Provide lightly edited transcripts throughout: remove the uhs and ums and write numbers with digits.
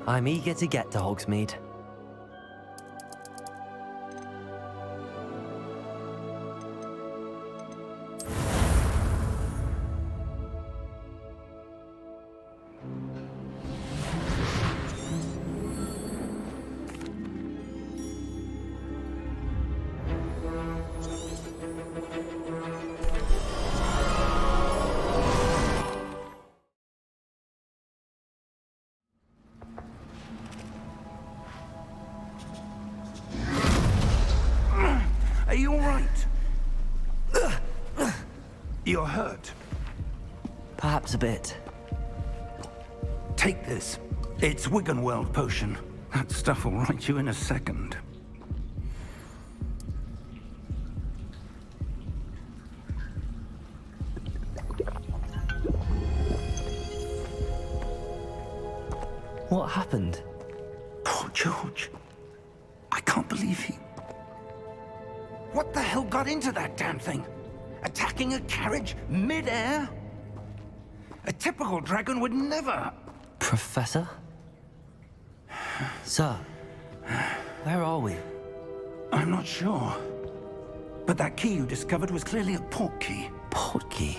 I'm eager to get to Hogsmeade. Are you all right? You're hurt. Perhaps a bit. Take this. It's Wiggenweld potion. That stuff will right you in a second. What happened? Poor George. I can't believe he... What the hell got into that damn thing? Attacking a carriage mid-air? A typical dragon would never... Professor? Sir, where are we? I'm not sure. But that key you discovered was clearly a portkey. Portkey?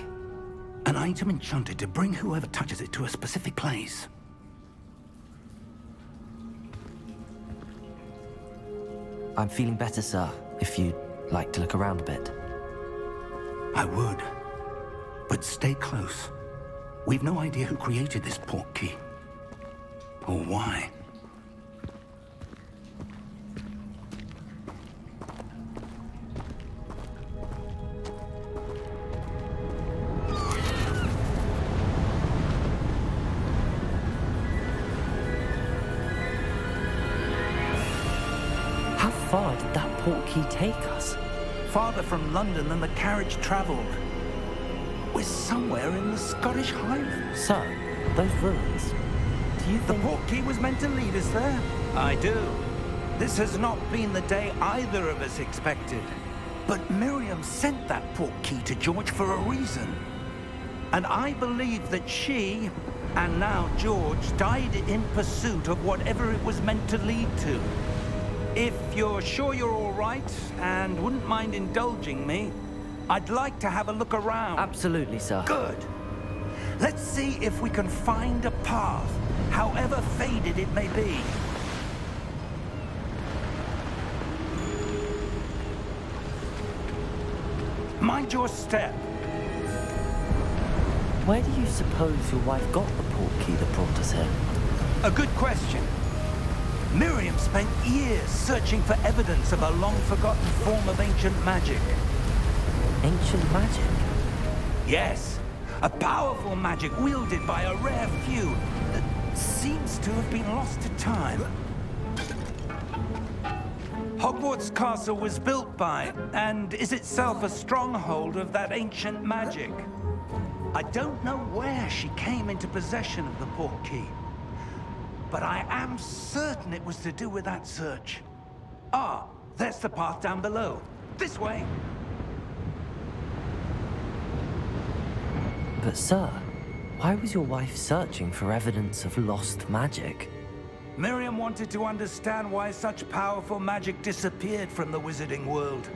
An item enchanted to bring whoever touches it to a specific place. I'm feeling better, sir, if you'd like to look around a bit. I would. But stay close. We've no idea who created this portkey. Or why. How far did that portkey take us? Farther from London than the carriage traveled. We're somewhere in the Scottish Highlands. Sir, those ruins. Do you The think... portkey was meant to lead us there? I do. This has not been the day either of us expected. But Miriam sent that portkey to George for a reason. And I believe that she, and now George, died in pursuit of whatever it was meant to lead to. If you're sure you're all right, and wouldn't mind indulging me, I'd like to have a look around. Absolutely, sir. Good. Let's see if we can find a path, however faded it may be. Mind your step. Where do you suppose your wife got the portkey that brought us here? A good question. Miriam spent years searching for evidence of a long-forgotten form of ancient magic. Ancient magic? Yes, a powerful magic wielded by a rare few that seems to have been lost to time. Hogwarts Castle was built by, and is itself a stronghold of that ancient magic. I don't know where she came into possession of the portkey, but I am certain it was to do with that search. Ah, there's the path down below. This way. But sir, why was your wife searching for evidence of lost magic? Miriam wanted to understand why such powerful magic disappeared from the wizarding world.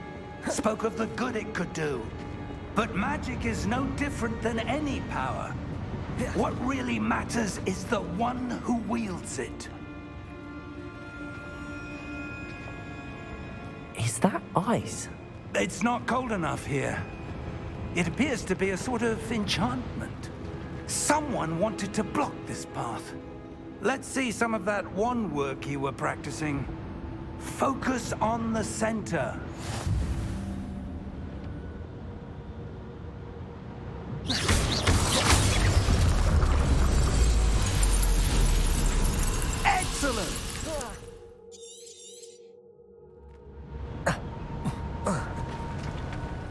Spoke of the good it could do. But magic is no different than any power. What really matters is the one who wields it. Is that ice? It's not cold enough here. It appears to be a sort of enchantment. Someone wanted to block this path. Let's see some of that wand work you were practicing. Focus on the center. Excellent!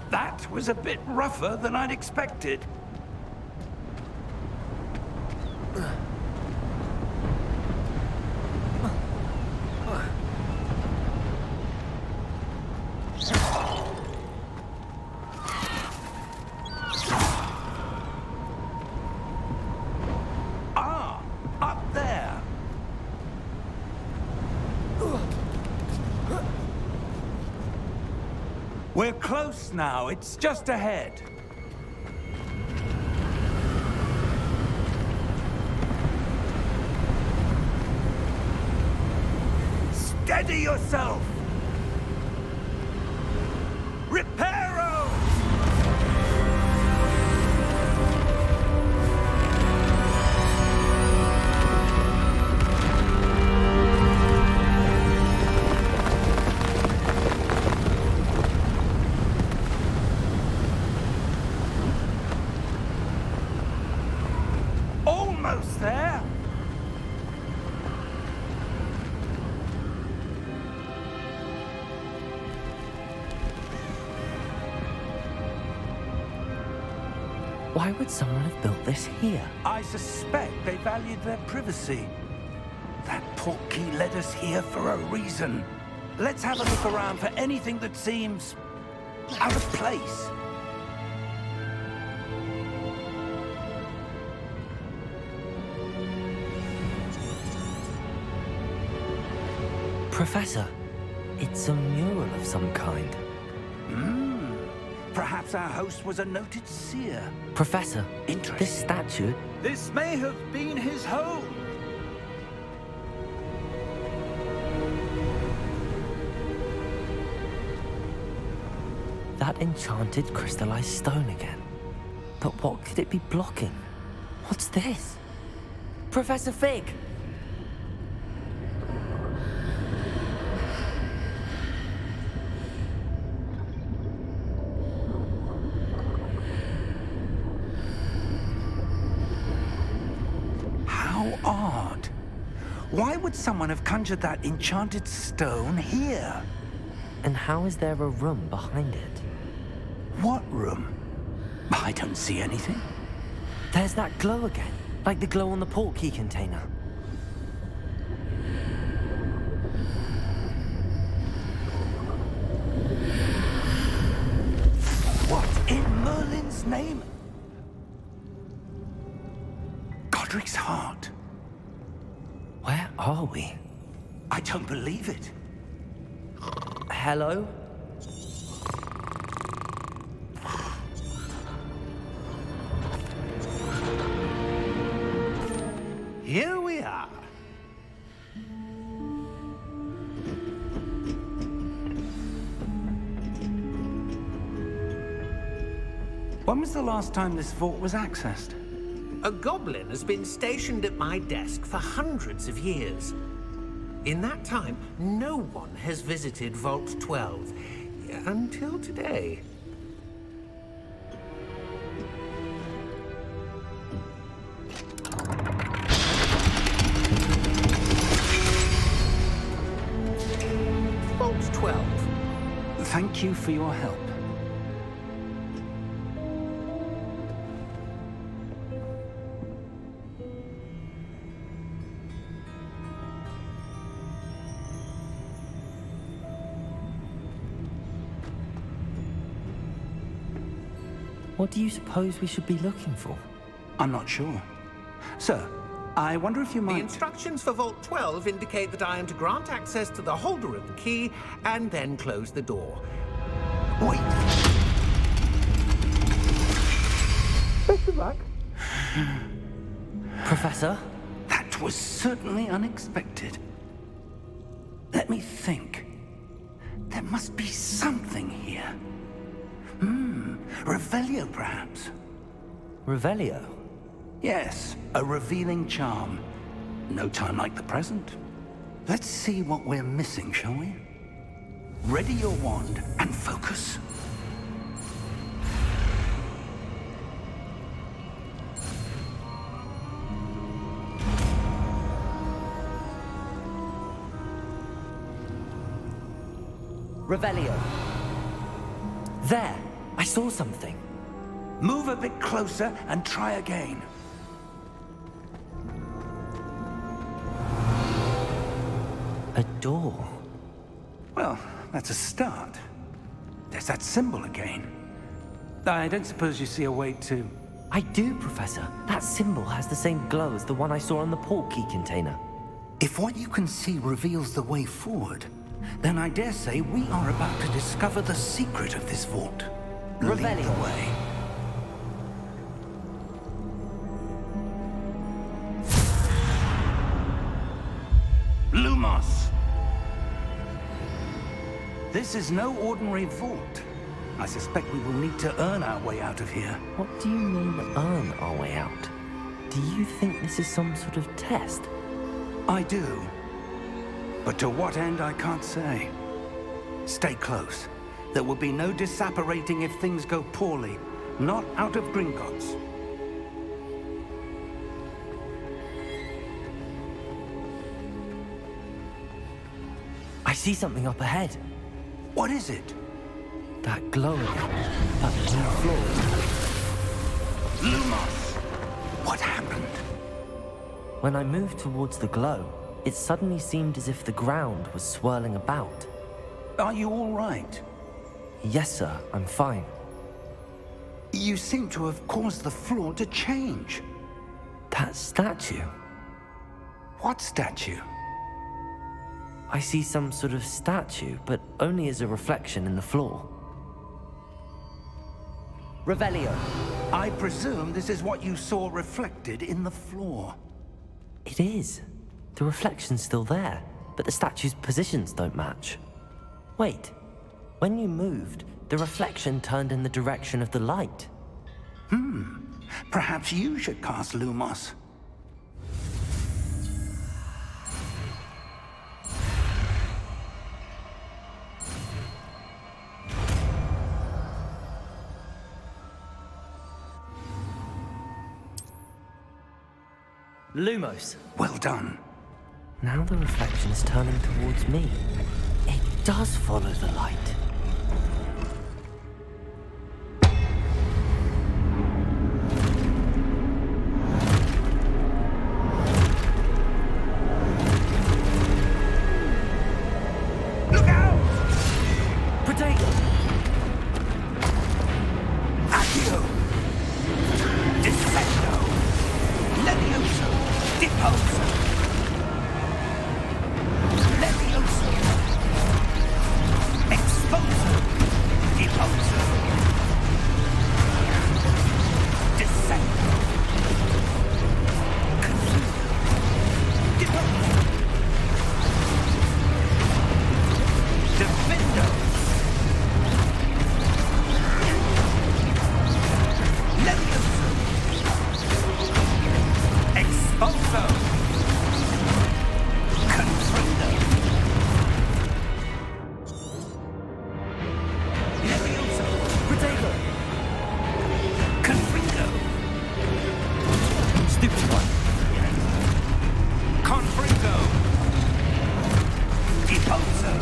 That was a bit rougher than I'd expected. We're close now. It's just ahead. Steady yourself! Reparo! Almost there! Why would someone have built this here? I suspect they valued their privacy. That portkey led us here for a reason. Let's have a look around for anything that seems out of place. Professor, it's a mural of some kind. Perhaps our host was a noted seer. Professor, Interesting. this statue... This may have been his home. That enchanted crystallized stone again. But what could it be blocking? What's this? Professor Fig! How odd. Why would someone have conjured that enchanted stone here? And how is there a room behind it? What room? I don't see anything. There's that glow again, like the glow on the portkey container. What in Merlin's name? Godric's heart. Where are we? I don't believe it. Hello? Here we are. When was the last time this vault was accessed? A goblin has been stationed at my desk for hundreds of years. In that time, no one has visited Vault 12 until today. Vault 12. Thank you for your help. What do you suppose we should be looking for? I'm not sure. Sir, I wonder if you The might... instructions for Vault 12 indicate that I am to grant access to the holder of the key and then close the door. Wait! Best of luck. Professor? That was certainly unexpected. Let me think. There must be something here. Revelio, perhaps? Revelio? Yes, a revealing charm. No time like the present. Let's see what we're missing, shall we? Ready your wand and focus. Revelio. There! I saw something. Move a bit closer and try again. A door. Well, that's a start. There's that symbol again. I don't suppose you see a way to... I do, Professor. That symbol has the same glow as the one I saw on the portkey container. If what you can see reveals the way forward, Then I dare say we are about to discover the secret of this vault. Lead the Revelio. way. Lumos! This is no ordinary vault. I suspect we will need to earn our way out of here. What do you mean, earn our way out? Do you think this is some sort of test? I do. But to what end, I can't say. Stay close. There will be no disapparating if things go poorly. Not out of Gringotts. I see something up ahead. What is it? That glow again. That new floor. Lumos! What happened? When I moved towards the glow, it suddenly seemed as if the ground was swirling about. Are you all right? Yes, sir, I'm fine. You seem to have caused the floor to change. That statue. What statue? I see some sort of statue, but only as a reflection in the floor. Revelio. I presume this is what you saw reflected in the floor. It is. The reflection's still there, but the statue's positions don't match. Wait. When you moved, the reflection turned in the direction of the light. Perhaps you should cast Lumos. Lumos. Well done. Now the reflection is turning towards me. It does follow the light. Look out! Potato! Accio! Dissecto! Levioso! Deposo! Levioso! Exposo! Deposo! Dissecto! Confuso! Deposo! Defendo! Levioso! Exposo! Confrindo! Levioso! Potato! Confrindo! Stupid one. Confrindo! Deposo!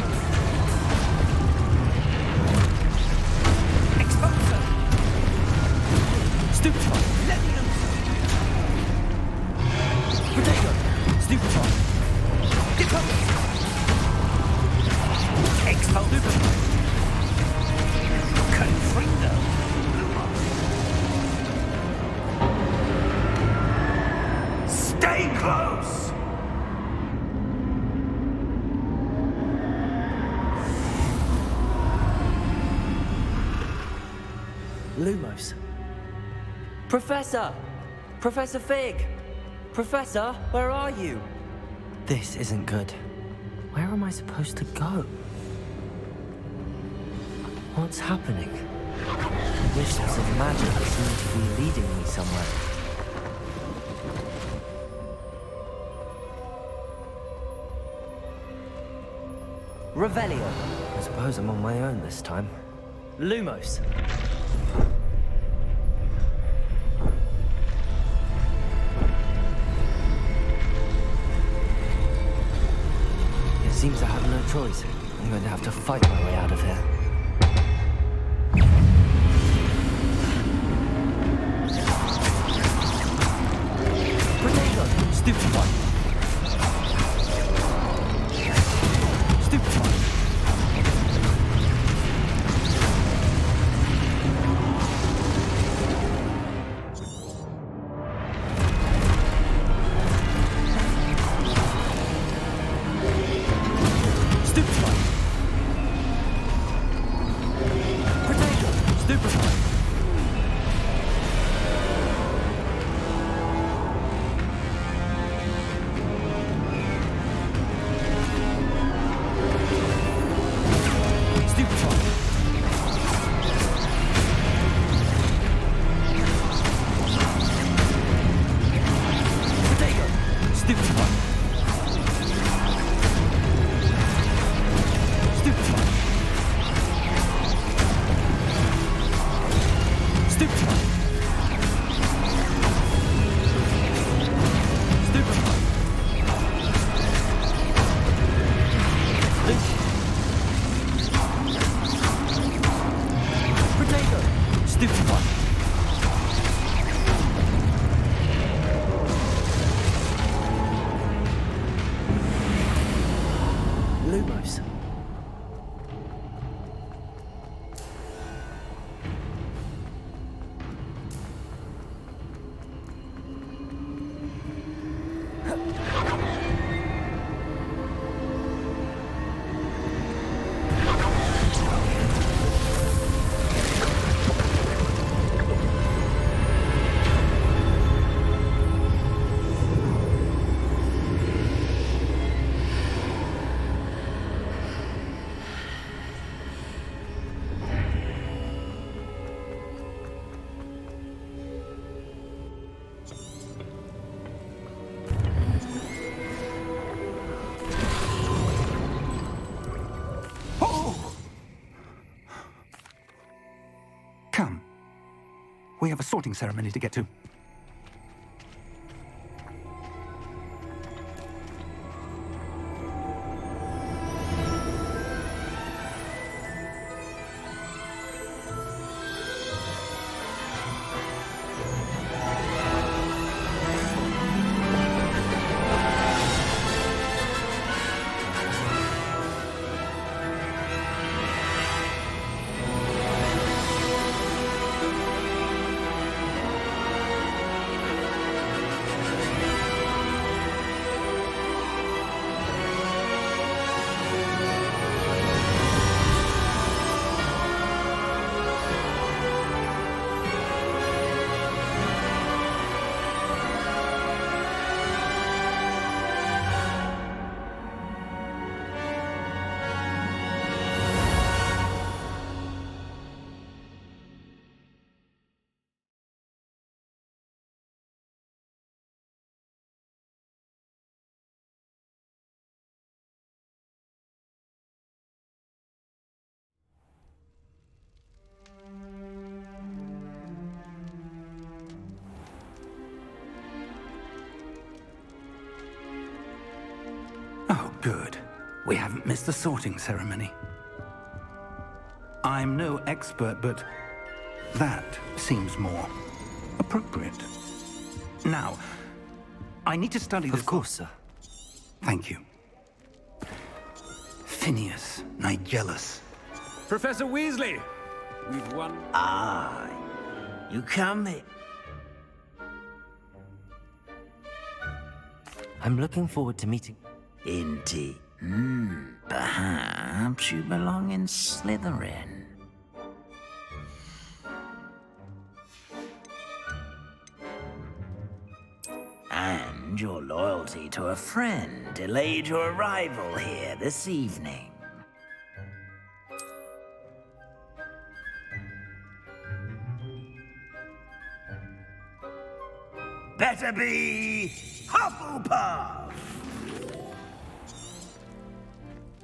Exposo! Stupid one. Levioso! Potato! Stupid one. Deposo! Exposo! Confrindo! Stay close! Lumos. Professor! Professor Fig! Professor, where are you? This isn't good. Where am I supposed to go? What's happening? The wisps of magic seem to be leading me somewhere. Revelio. I suppose I'm on my own this time. Lumos. It seems I have no choice. I'm going to have to fight my way out of here. Potato! Stupid one! Stupid one! Stupid one! Lumos. Come. We have a sorting ceremony to get to. Oh, good. We haven't missed the sorting ceremony. I'm no expert, but that seems more appropriate. Now, I need to study this. Of course, sir. Thank you. Phineas, Nigellus. Professor Weasley, we've won. Ah, you come here. I'm looking forward to meeting. Indeed. Perhaps you belong in Slytherin. And your loyalty to a friend delayed your arrival here this evening. Better be Hufflepuff!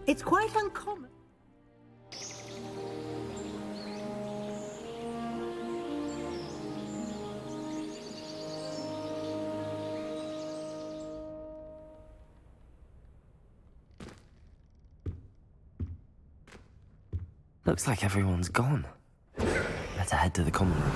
It's quite uncommon. Looks like everyone's gone. Better head to the common room.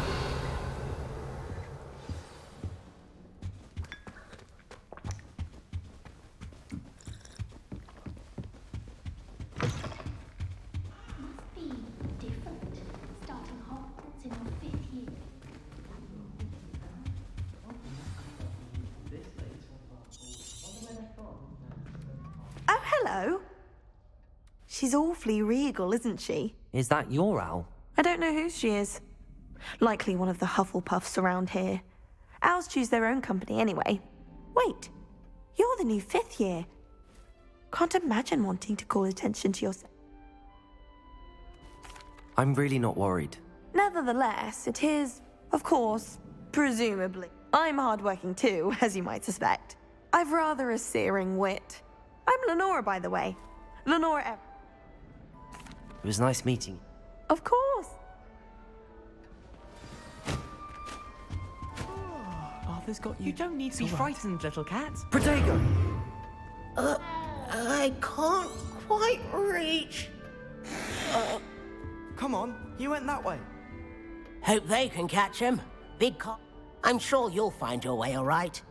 Be different, starting Hogwarts in your 5th year. Oh, hello. She's awfully regal, isn't she? Is that your owl? I don't know who she is. Likely one of the Hufflepuffs around here. Owls choose their own company anyway. Wait, you're the new 5th year. Can't imagine wanting to call attention to yourself. I'm really not worried. Nevertheless, it is, of course, presumably. I'm hardworking too, as you might suspect. I've rather a searing wit. I'm Lenora, by the way. Lenora. It was nice meeting you. Of course. Arthur's got you. You don't need to be frightened, little cat. Protego! I can't quite reach. Come on, you went that way. Hope they can catch him. Big cop. I'm sure you'll find your way all right.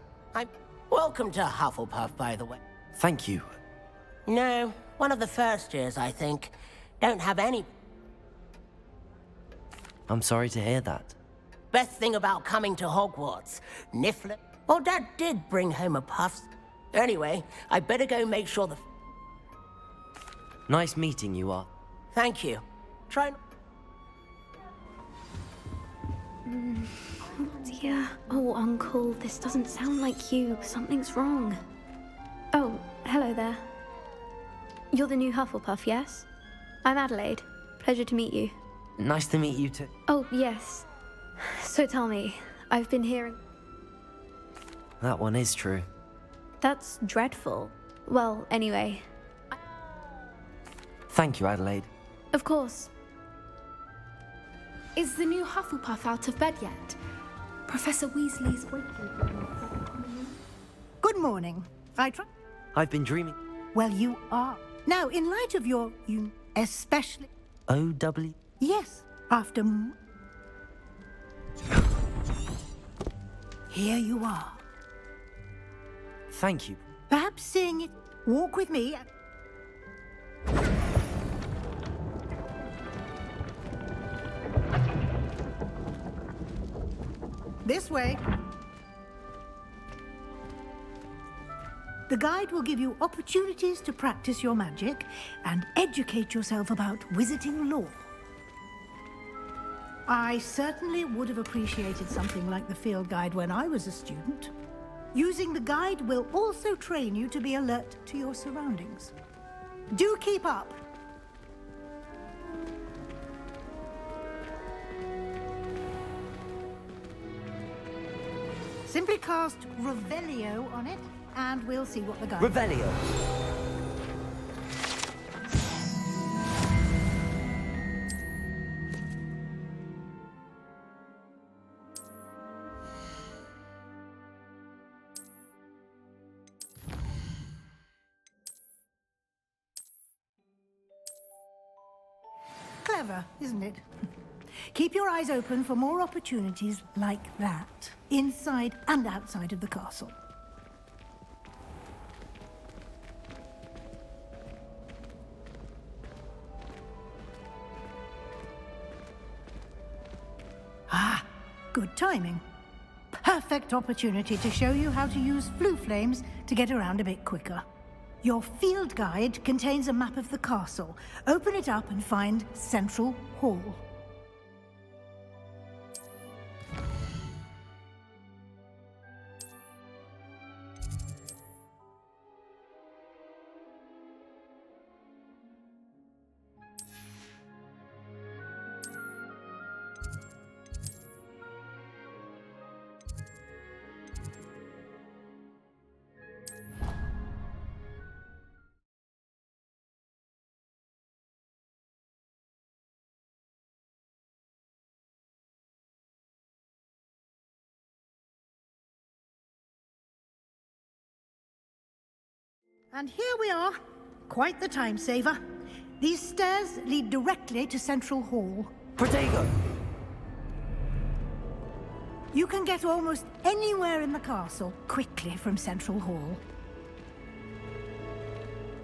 Welcome to Hufflepuff, by the way. Thank you. No, One of the first years, I think. Don't have any... I'm sorry to hear that. Best thing about coming to Hogwarts. Niffler... Oh, Dad did bring home a puff. Anyway, I better go make sure the... Nice meeting you are. Thank you. Try... Dear. Oh, Uncle, this doesn't sound like you. Something's wrong. Oh, hello there. You're the new Hufflepuff, yes? I'm Adelaide. Pleasure to meet you. Nice to meet you too. Oh, yes. So tell me, I've been hearing... That one is true. That's dreadful. Well, anyway. Thank you, Adelaide. Of course. Is the new Hufflepuff out of bed yet? Professor Weasley's waiting for me. Good morning. I've been dreaming. Well, you are. Now, in light of your... you especially... O-W? Yes, after... Here you are. Thank you. Perhaps seeing it... Walk with me. This way. The guide will give you opportunities to practice your magic and educate yourself about wizarding lore. I certainly would have appreciated something like the field guide when I was a student. Using the guide will also train you to be alert to your surroundings. Do keep up! Simply cast Revelio on it, and we'll see what the guide... Revelio. Clever, isn't it? Keep your eyes open for more opportunities like that, inside and outside of the castle. Ah, good timing. Perfect opportunity to show you how to use flue flames to get around a bit quicker. Your field guide contains a map of the castle. Open it up and find Central Hall. And here we are. Quite the time saver. These stairs lead directly to Central Hall. Protego! You can get almost anywhere in the castle quickly from Central Hall.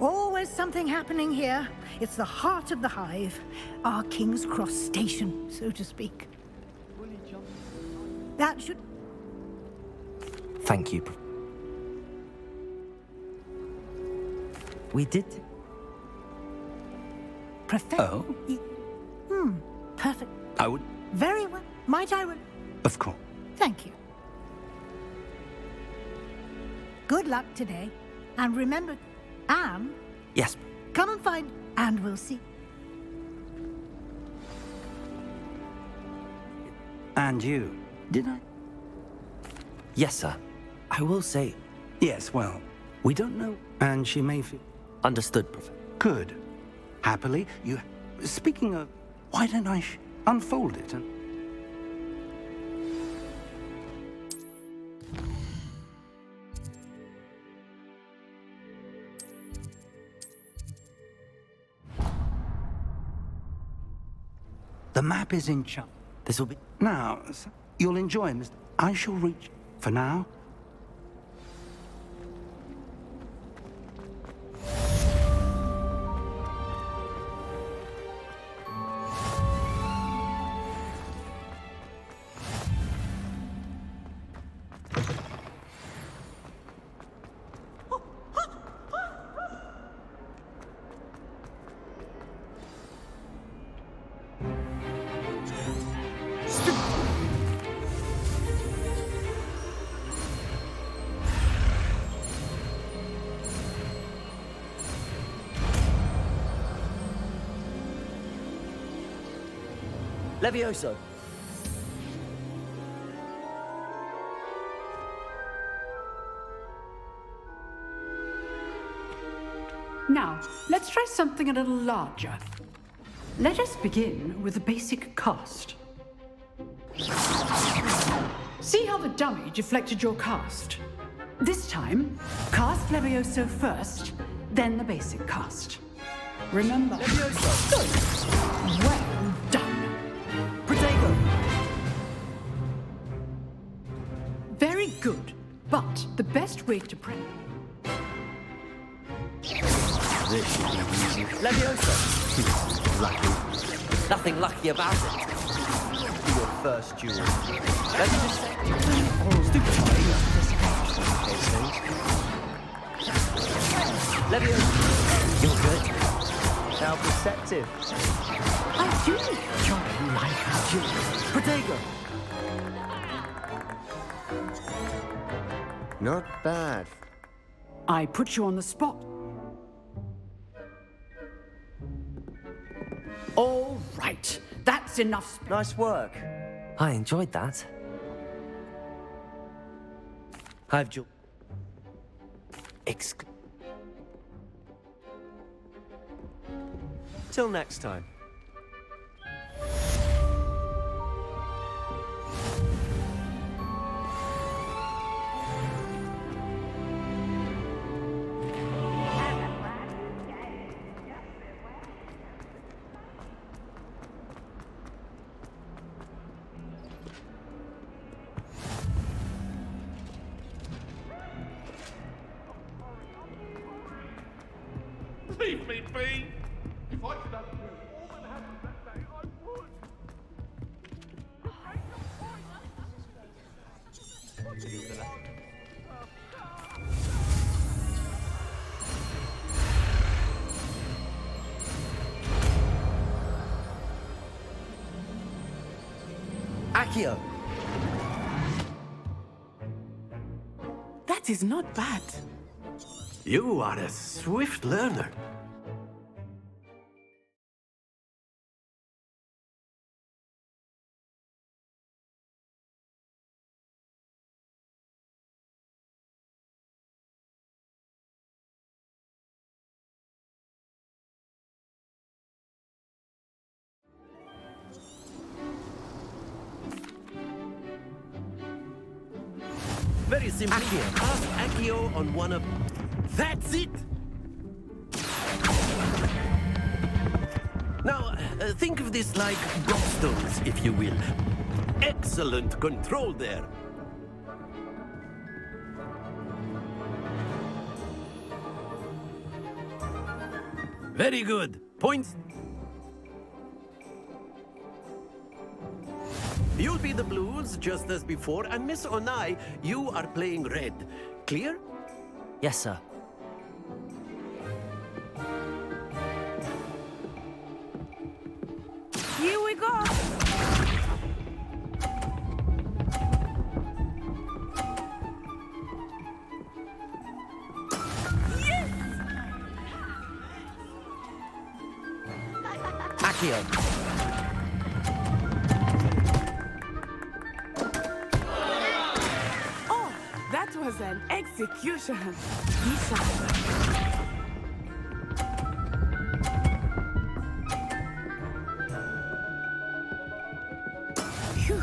Always something happening here. It's the heart of the hive. Our King's Cross station, so to speak. That should... Thank you. We did. Professor. Oh? Perfect. I would... Very well. Might I... Of course. Thank you. Good luck today. And remember, Anne... Yes. Come and find... And we'll see. And you. Did I? Yes, sir. I will say... Yes, well, we don't know. And she may feel... Understood, Professor. Good. Happily, you... Speaking of... Why don't I unfold it and... The map is in charge. This will be... Now, you'll enjoy, Mr. I shall reach... For now... Levioso! Now, let's try something a little larger. Let us begin with the basic cast. See how the dummy deflected your cast? This time, cast Levioso first, then the basic cast. Remember. Levioso! Good. Well done. Protego! Very good. But the best way to pray. This should be easy. Levioso! Lucky. Nothing lucky about it. Your first duel. Let me just say... Levioso! You're good. How perceptive. I do enjoy like you. Protego! Not bad. I put you on the spot. All right. That's enough. Nice work. I enjoyed that. I've Till next time. Leave me be! If I could have all that happened that day, I would! Accio! That is not bad. You are a swift learner. Very simply, cast Accio on one of... That's it! Now, think of this like gobstones, if you will. Excellent control there. Very good. Points. You'll be the blues, just as before, and Miss Onai, you are playing red. Clear? Yes, sir. Here we go! Yes! Accio! That was an execution. Phew.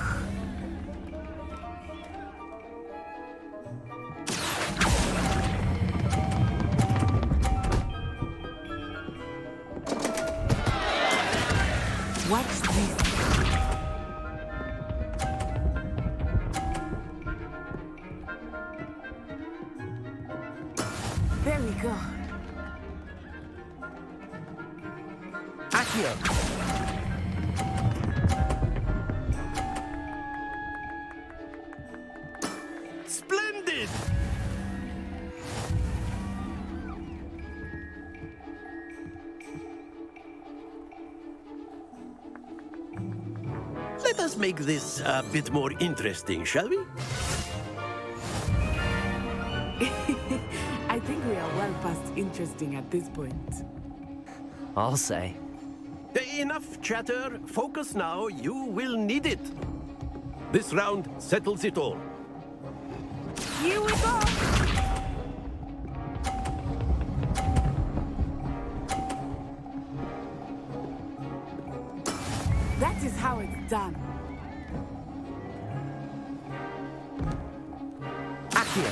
Watch this. There we go. Accio! Splendid! Let us make this a bit more interesting, shall we? I think we are well past interesting at this point. I'll say. Enough chatter. Focus now. You will need it. This round settles it all. Here we go! That is how it's done. Accio.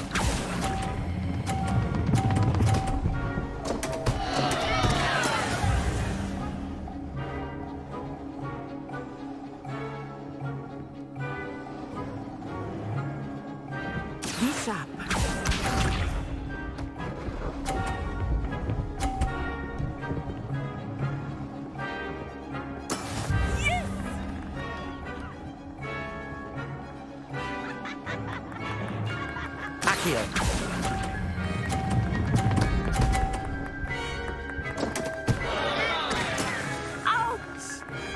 Be sharp. Accio. Ouch!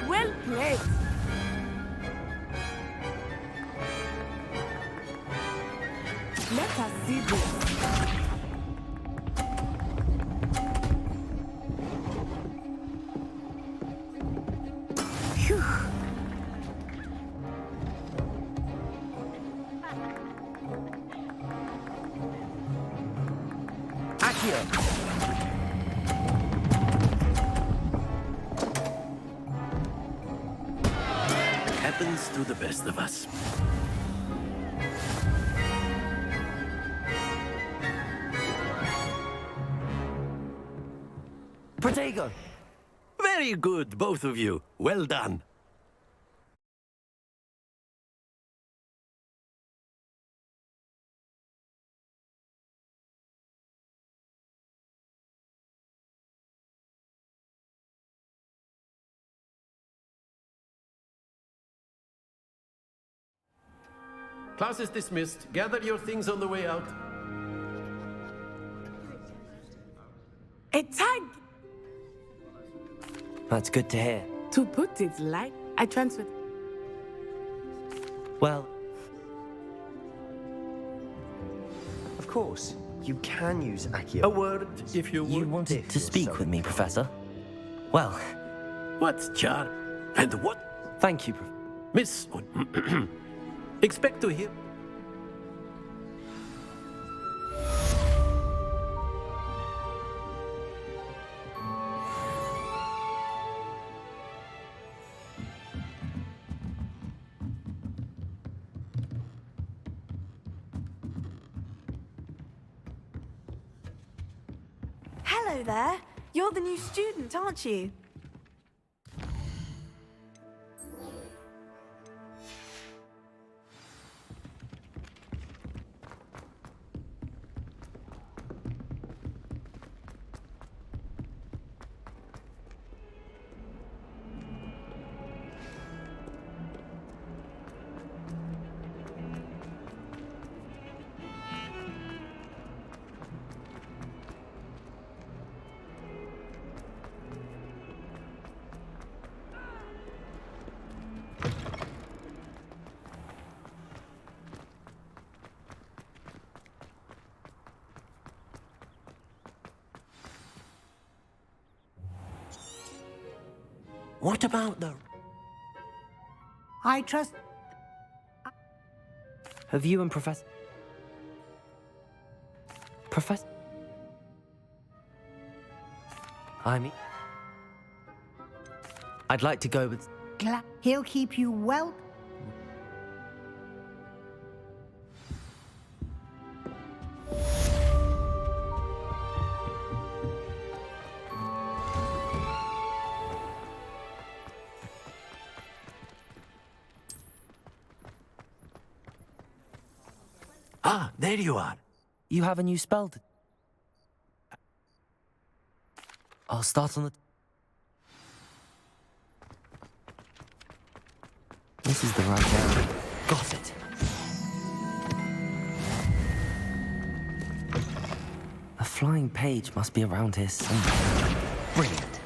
Well played. Let us see this. Phew. Accio. Happens to the best of us. Protego. Very good, both of you. Well done. Class is dismissed. Gather your things on the way out. A tag! That's good to hear. To put it light, I transferred. Well, of course, you can use Accio. A word, if you would. you wanted to speak with me, Professor? Well, What's Char? And what? thank you, Miss... Expect to hear... Hello there. You're the new student, aren't you? What about the... I trust... Have you and Professor... I mean... I'd like to go with... He'll keep you well... Ah, there you are. You have a new spell to... I'll start on the... This is the right area. Got it. A flying page must be around here somewhere. Brilliant.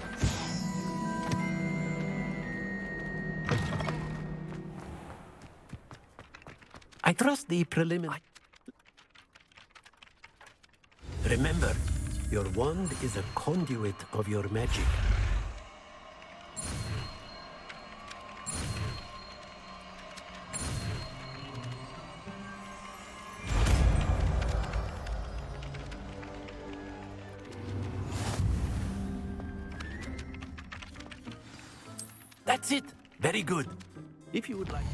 I trust the preliminary... Remember, your wand is a conduit of your magic. That's it. Very good. If you would like...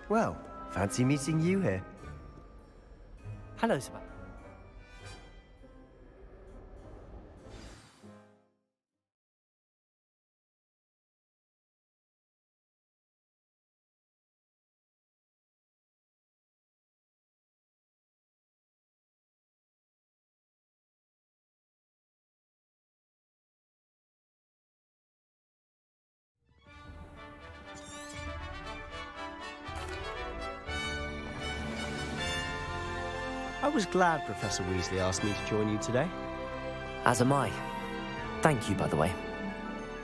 Well, fancy meeting you here. Hello, Sebastian. I was glad Professor Weasley asked me to join you today. As am I. Thank you, by the way.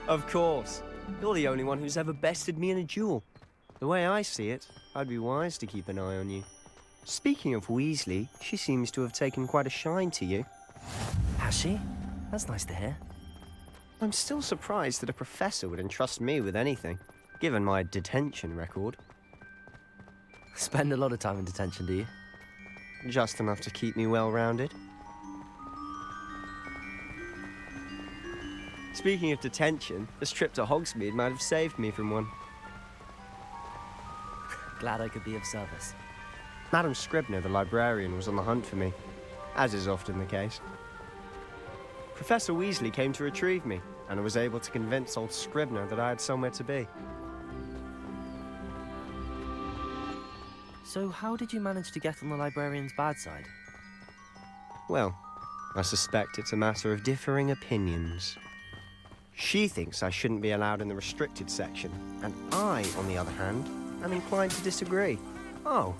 Of course. You're the only one who's ever bested me in a duel. The way I see it, I'd be wise to keep an eye on you. Speaking of Weasley, she seems to have taken quite a shine to you. Has she? That's nice to hear. I'm still surprised that a professor would entrust me with anything, given my detention record. Spend a lot of time in detention, do you? Just enough to keep me well-rounded. Speaking of detention, this trip to Hogsmeade might have saved me from one. Glad I could be of service. Madam Scribner, the librarian, was on the hunt for me, as is often the case. Professor Weasley came to retrieve me, and I was able to convince old Scribner that I had somewhere to be. So how did you manage to get on the librarian's bad side? Well, I suspect it's a matter of differing opinions. She thinks I shouldn't be allowed in the restricted section, and I, on the other hand, am inclined to disagree. Oh,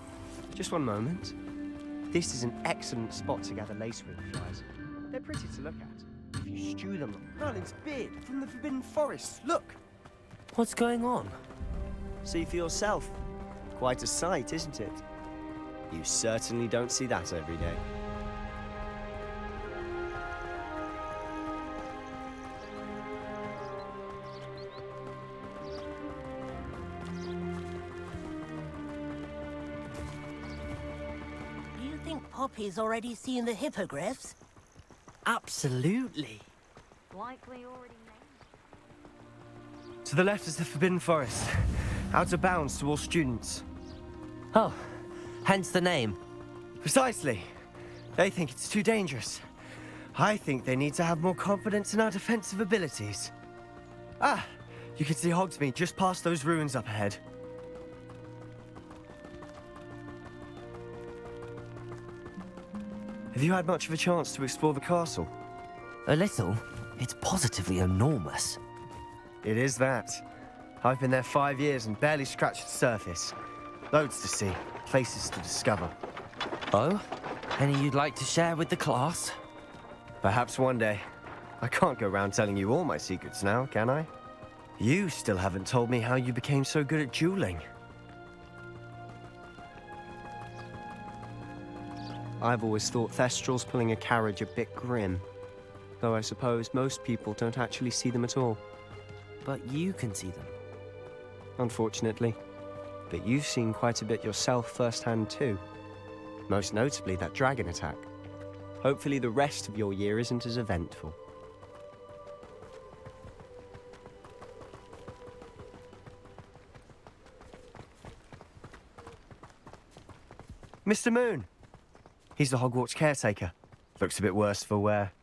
just one moment. This is an excellent spot to gather lacewing flies. They're pretty to look at. If you stew them... Merlin's beard from the Forbidden Forest, look! What's going on? See for yourself. Quite a sight, isn't it? You certainly don't see that every day. Do you think Poppy's already seen the hippogriffs? Absolutely. Likely already To the left is the Forbidden Forest. Out of bounds to all students. Oh, hence the name. Precisely. They think it's too dangerous. I think they need to have more confidence in our defensive abilities. Ah, you can see Hogsmeade just past those ruins up ahead. Have you had much of a chance to explore the castle? A little. It's positively enormous. It is that. I've been there 5 years and barely scratched the surface. Loads to see, places to discover. Oh? Any you'd like to share with the class? Perhaps one day. I can't go around telling you all my secrets now, can I? You still haven't told me how you became so good at dueling. I've always thought Thestrals pulling a carriage a bit grim. Though I suppose most people don't actually see them at all. But you can see them. Unfortunately. But you've seen quite a bit yourself firsthand too. Most notably that dragon attack. Hopefully the rest of your year isn't as eventful. Mr. Moon! He's the Hogwarts caretaker. Looks a bit worse for wear.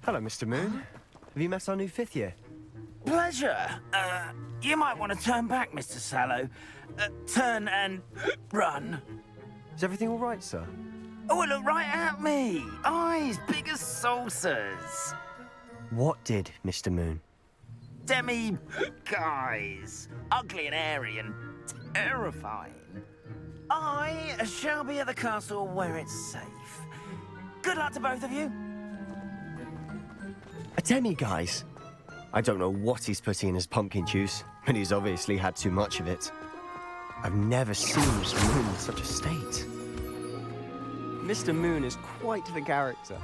Hello, Mr. Moon. Have you met our new 5th year? Pleasure. You might want to turn back, Mr. Sallow. Turn and run. Is everything all right, sir? Oh, look right at me. Eyes big as saucers. What did, Mr. Moon? Demi, guys, ugly and airy and terrifying. I shall be at the castle where it's safe. Good luck to both of you. A demi-guise? I don't know what he's putting in his pumpkin juice, but he's obviously had too much of it. I've never seen Mr. Moon in such a state. Mr. Moon is quite the character.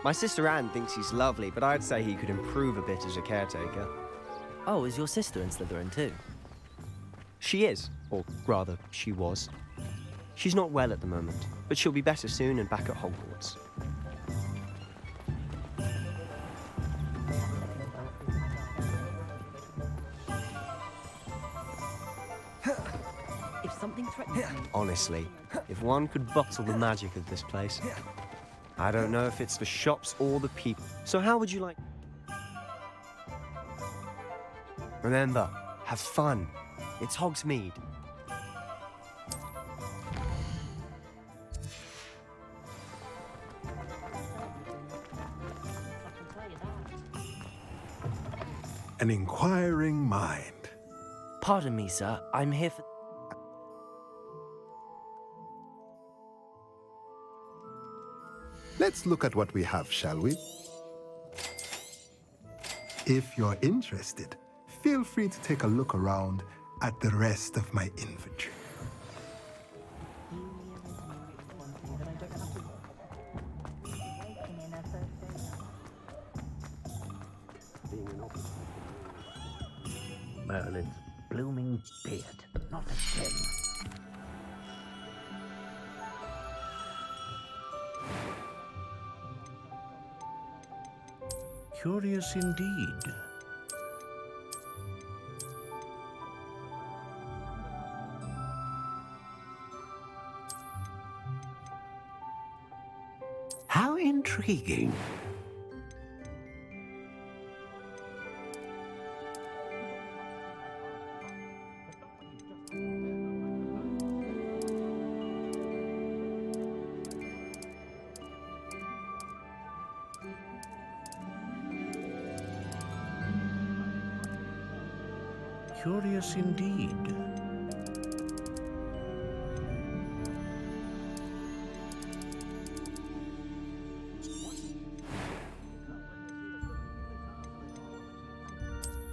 My sister Anne thinks he's lovely, but I'd say he could improve a bit as a caretaker. Oh, is your sister in Slytherin too? She is, or rather, she was. She's not well at the moment, but she'll be better soon and back at Hogwarts. If something threatens me... Honestly, if one could bottle the magic of this place. I don't know if it's the shops or the people. So how would you like... Remember, have fun. It's Hogsmeade. An inquiring mind. Pardon me, sir. I'm here for... Let's look at what we have, shall we? If you're interested, feel free to take a look around at the rest of my inventory. Merlin's blooming beard, not a gem. Curious indeed. How intriguing. Curious indeed.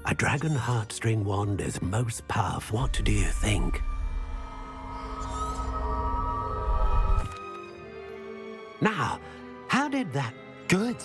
A dragon heartstring wand is most powerful. What do you think? Now, how did that... Good.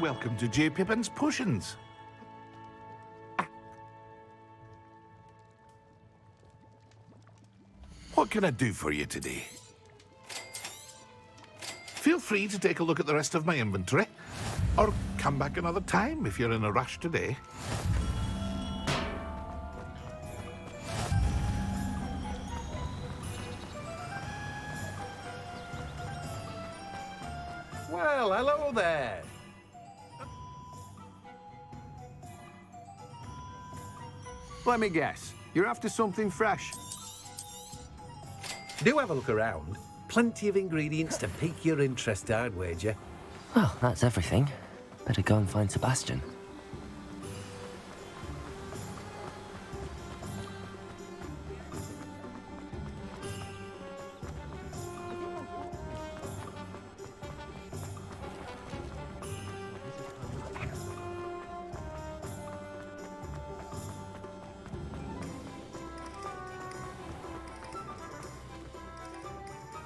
Welcome to J. Pippin's Potions. What can I do for you today? Feel free to take a look at the rest of my inventory, or come back another time if you're in a rush today. Well, hello there. Let me guess, you're after something fresh. Do have a look around. Plenty of ingredients to pique your interest, I'd wager. Well, that's everything. Better go and find Sebastian.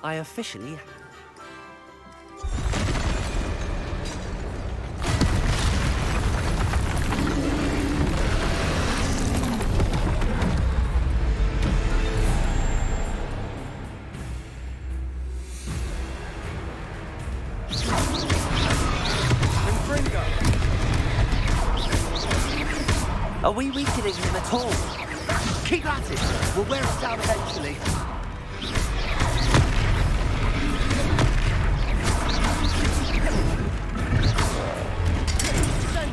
I officially... Are we weakening him at all? Keep at it! We'll wear it down eventually.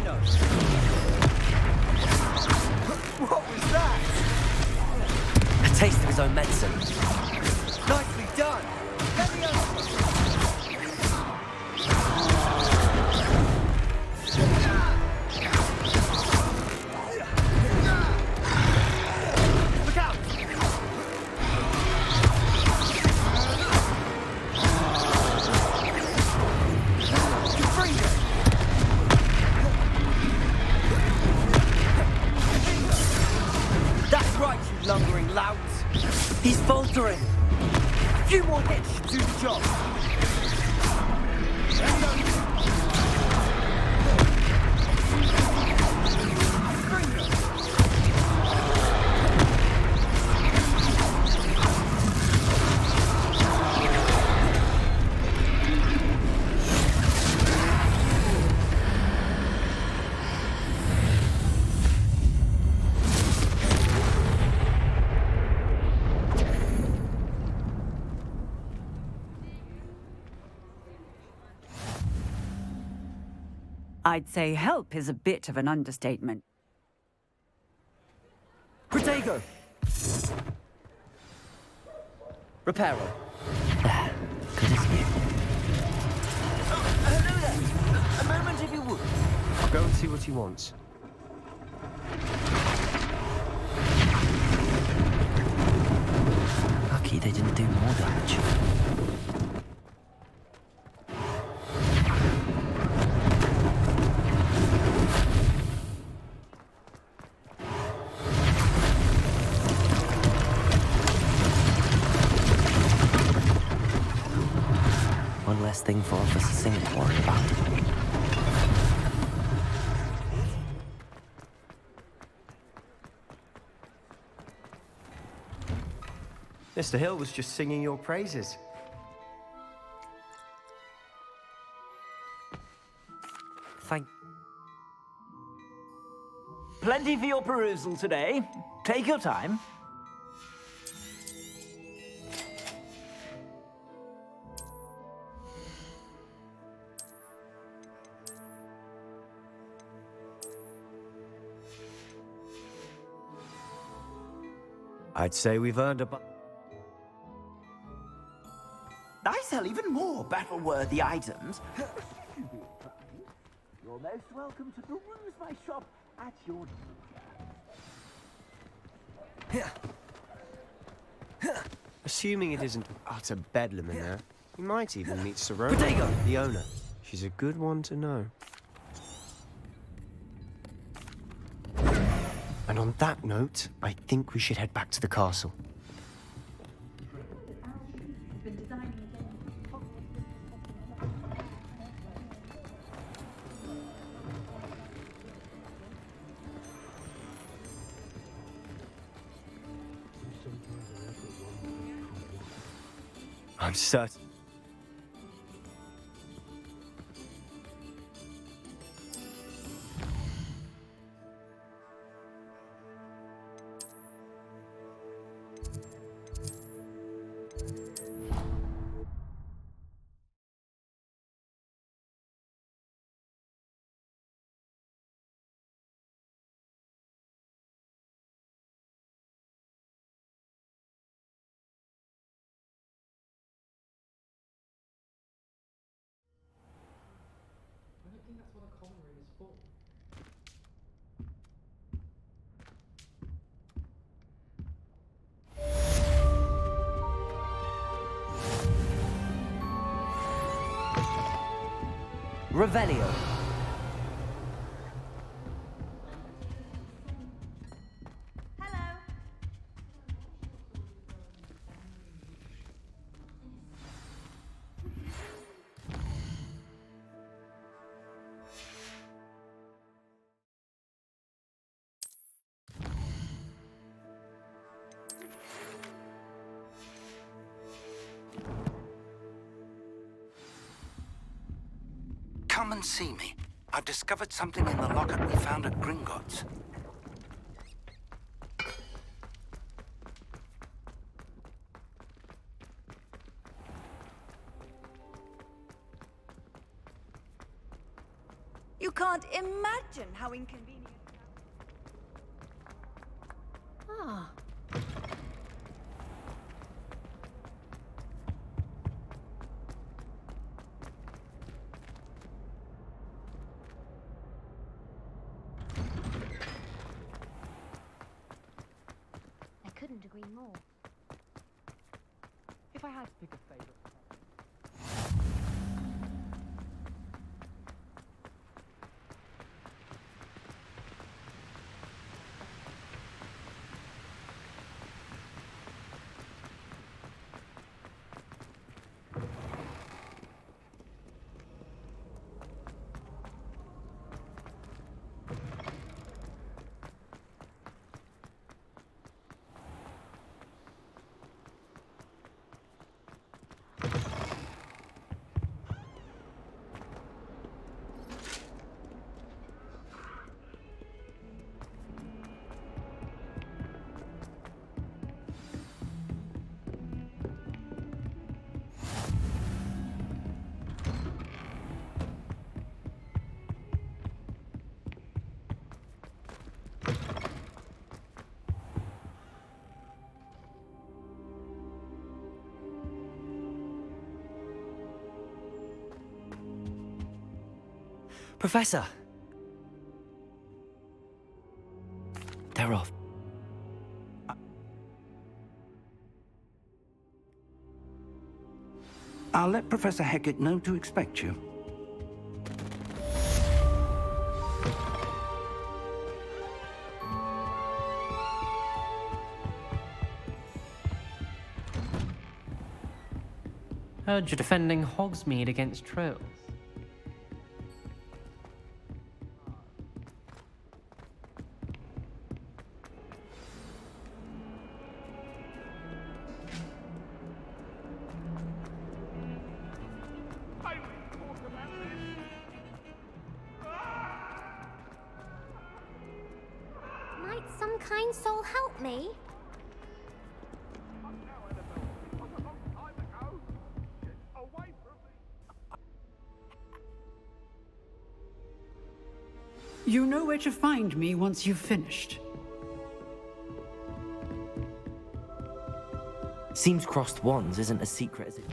Reno! What was that? A taste of his own medicine. Nicely done! Levioso! Look out! That's right, you lumbering louts. He's faltering. A few more hits should do the job. I'd say help is a bit of an understatement. Protego! Reparo. There. Good as new. Oh, hello there. A moment if you would. I'll go and see what he wants. Lucky they didn't do more damage. One less thing for Officer Singer to worry about. Mr. Hill was just singing your praises. Thank... Plenty for your perusal today. Take your time. I'd say we've earned a I sell even more battle-worthy items. You're most welcome to peruse my shop at your leisure. Assuming it isn't utter bedlam in there, you might even meet Soror, Protego! the owner. She's a good one to know. And on that note, I think we should head back to the castle. I'm certain. Revelio. Come and see me. I've discovered something in the locket we found at Gringotts. You can't imagine how inconvenient. Ah. I couldn't agree more. If I had to pick a favorite. Professor! They're off. I'll let Professor Hecat know to expect you. Heard you're defending Hogsmeade against trolls. Might some kind soul help me? You know where to find me once you've finished. Seems crossed wands isn't as secret as it.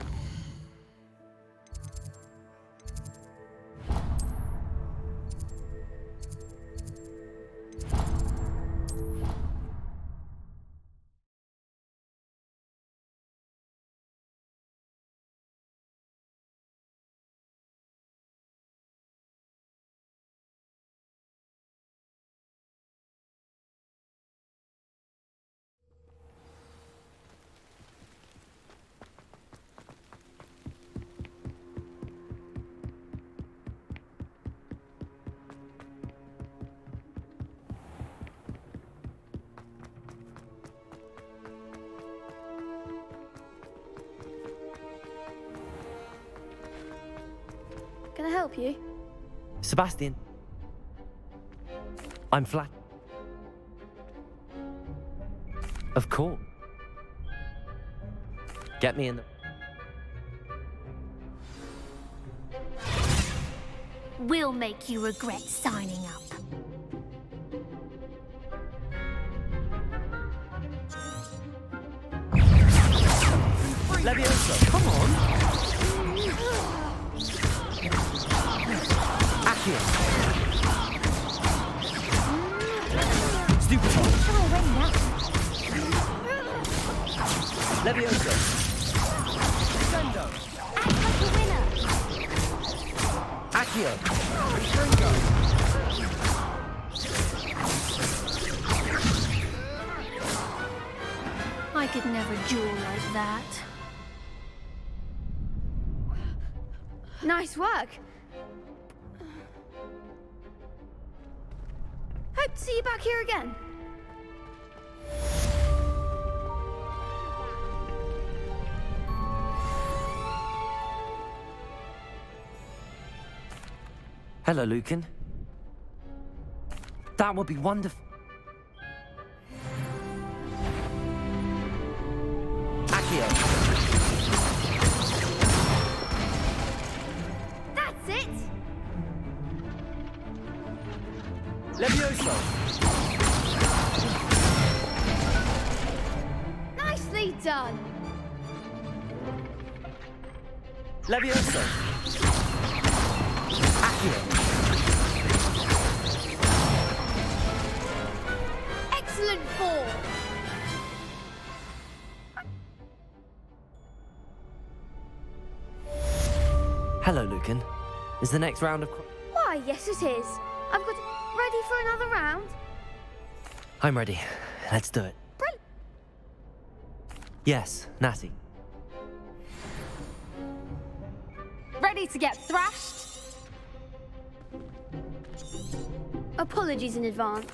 Can I help you? Sebastian. I'm flat. Of course. Get me in the... We'll make you regret signing up. Leviosa, come on! Accio! Stupefy! Leviosa! Descendo! Act like a winner! Accio! Stringo! I could never duel like that. Nice work. Hope to see you back here again. Hello, Lucan. That would be wonderful. Accio. That's it. Levioso! Nicely done. Levioso! Accio! Excellent ball. Hello, Lucan. Is the next round of... Why, yes it is. I've got ready for another round. I'm ready. Let's do it. Brilliant. Yes, Natty. Ready to get thrashed? Apologies in advance.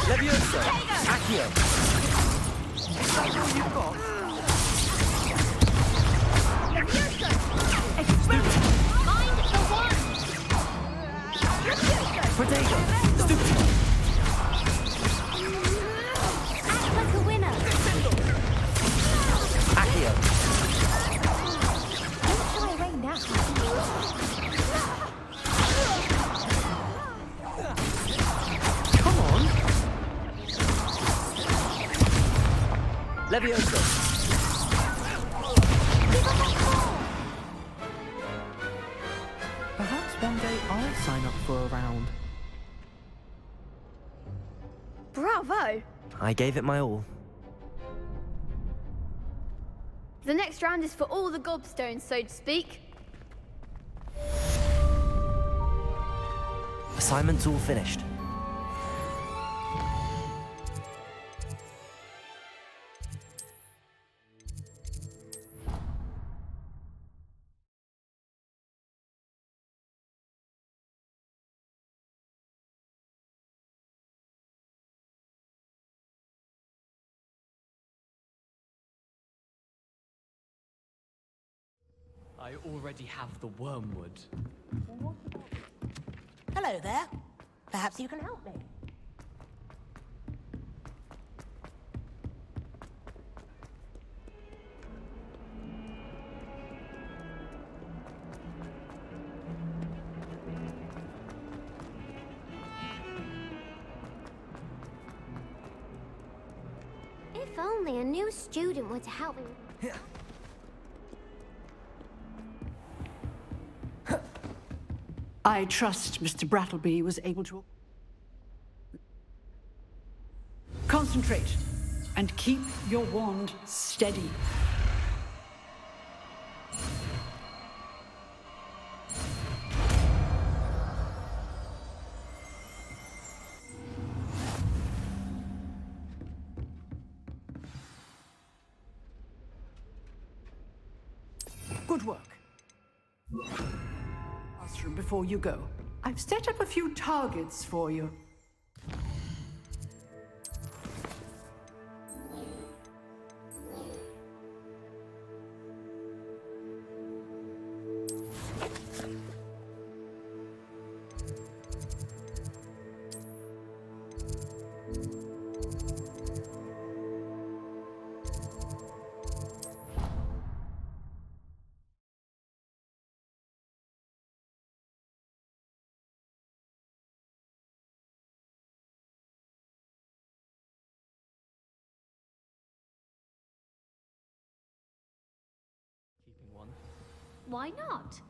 Levioso! Accio! Is that all you've got? Levioso! Explode! Mind the one! Protego! Stupid! Act like a winner! Accio! Don't shy away now. Come on! Levioso! Perhaps one day I'll sign up for a round. Bravo! I gave it my all. The next round is for all the gobstones, so to speak. Assignment's all finished. I already have the wormwood. Hello there. Perhaps you can help me. If only a new student were to help me. I trust Mr. Brattleby was able to... Concentrate and keep your wand steady. Good work. Classroom before you go. I've set up a few targets for you. Why not?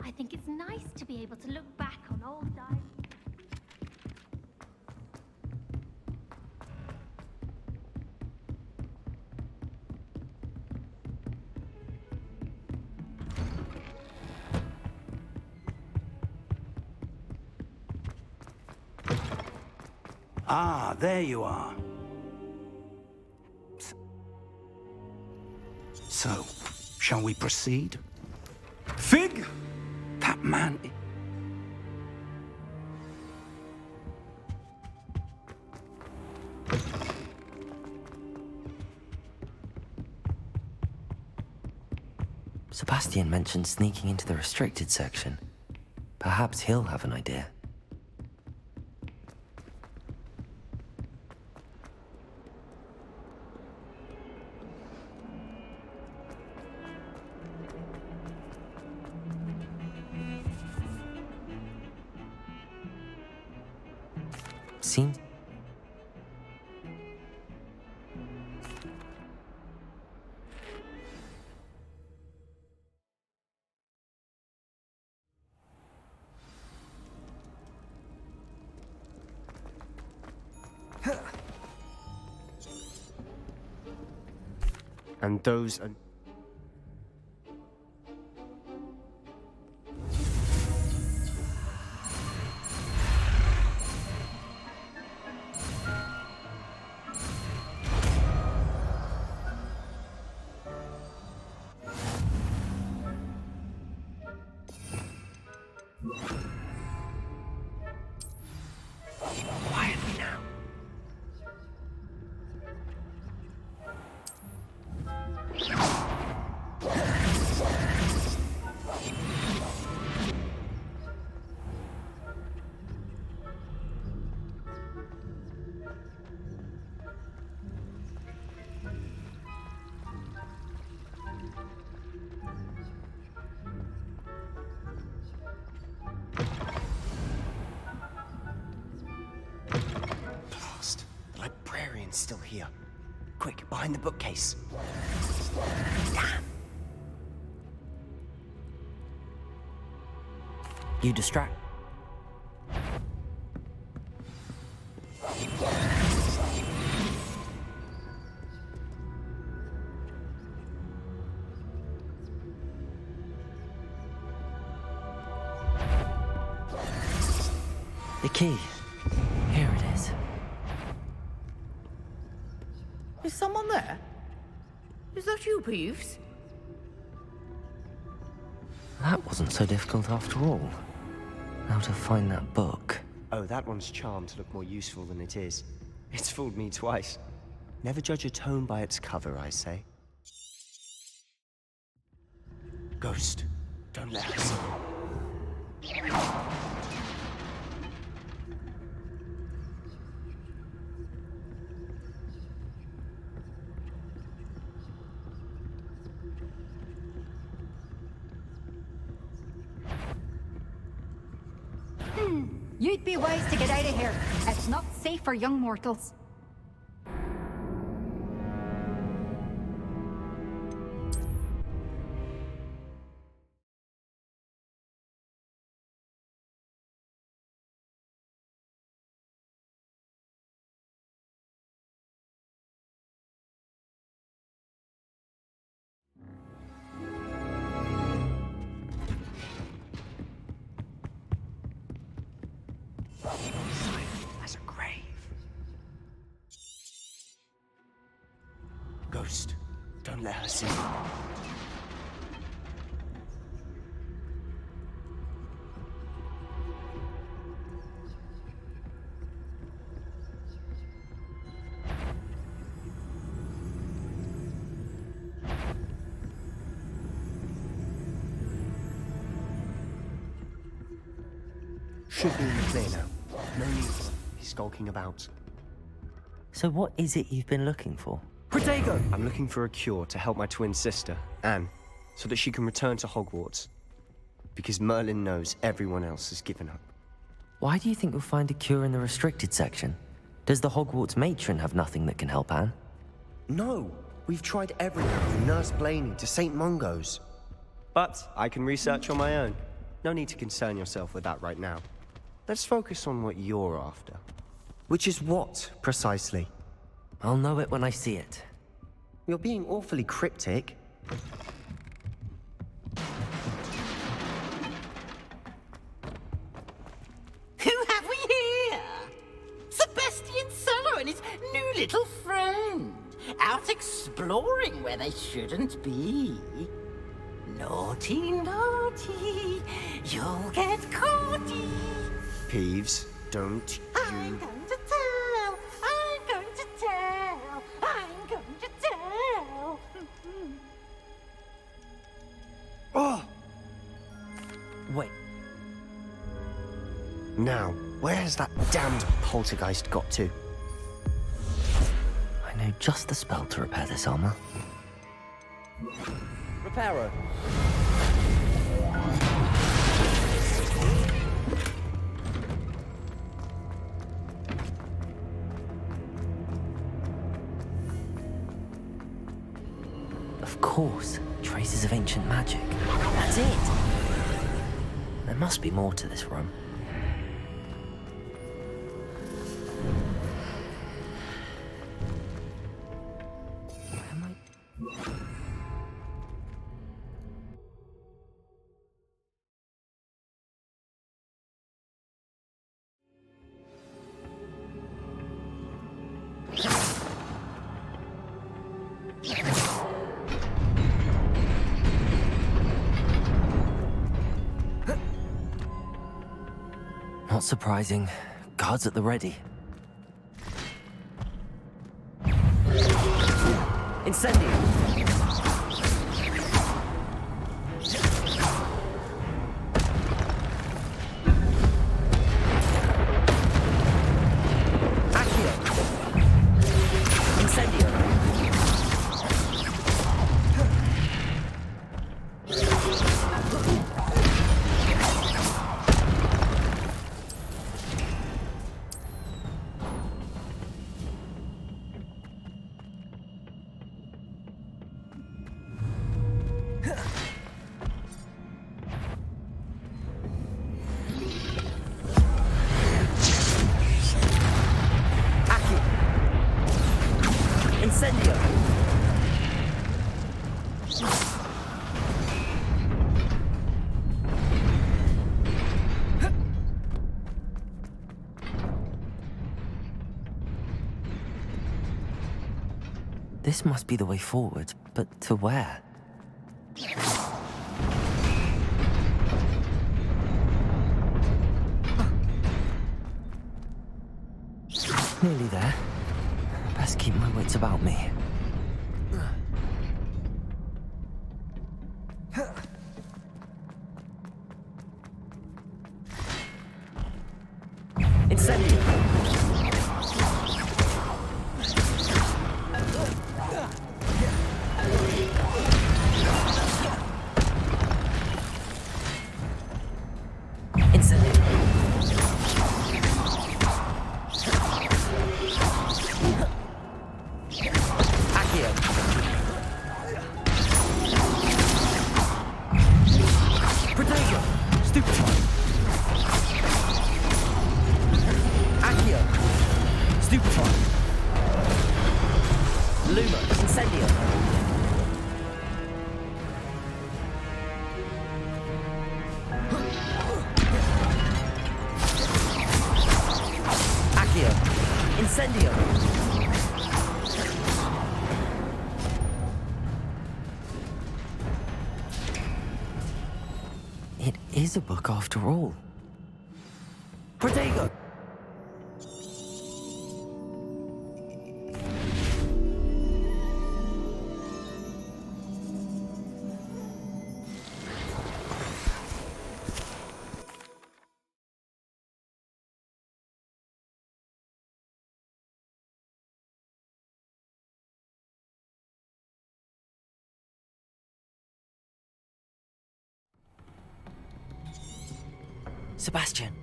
I think it's nice to be able to look back on old days. Ah, there you are. So, shall we proceed? Fig? That man... Sebastian mentioned sneaking into the restricted section. Perhaps he'll have an idea. seems... And those are... Quietly now. Blast. The librarian's still here. Quick, behind the bookcase. Damn. You distract... The key. Here it is. Is someone there? Is that you, Peeves? That wasn't so difficult after all. How to find that book. Oh, that one's charmed to look more useful than it is. It's fooled me twice. Never judge a tome by its cover, I say. Ghost, don't let us. You'd be wise to get out of here. It's not safe for young mortals. As a grave. Ghost, don't let her see you. Should be in the clear now. No need for him. He's skulking about. So what is it you've been looking for? Protego! I'm looking for a cure to help my twin sister, Anne, so that she can return to Hogwarts. Because Merlin knows everyone else has given up. Why do you think you'll find a cure in the restricted section? Does the Hogwarts matron have nothing that can help Anne? No! We've tried everything from Nurse Blaney to St. Mungo's. But I can research on my own. No need to concern yourself with that right now. Let's focus on what you're after. Which is what, precisely? I'll know it when I see it. You're being awfully cryptic. Who have we here? Sebastian Sallow and his new little friend. Out exploring where they shouldn't be. Naughty, naughty. You'll get caughty. Peeves, don't you... I'm going to tell. I'm going to tell. I'm going to tell. Oh! Wait. Now, where has that damned poltergeist got to? I know just the spell to repair this armor. Reparo. Of course, traces of ancient magic. That's it! There must be more to this room. Where am I? Not surprising. Guards at the ready. Incendio! Accio! Incendio! Incendio! This must be the way forward, but to where? Nearly there. Best keep my wits about me. Incendio! Incendio! It is a book after all. Protego! Sebastian.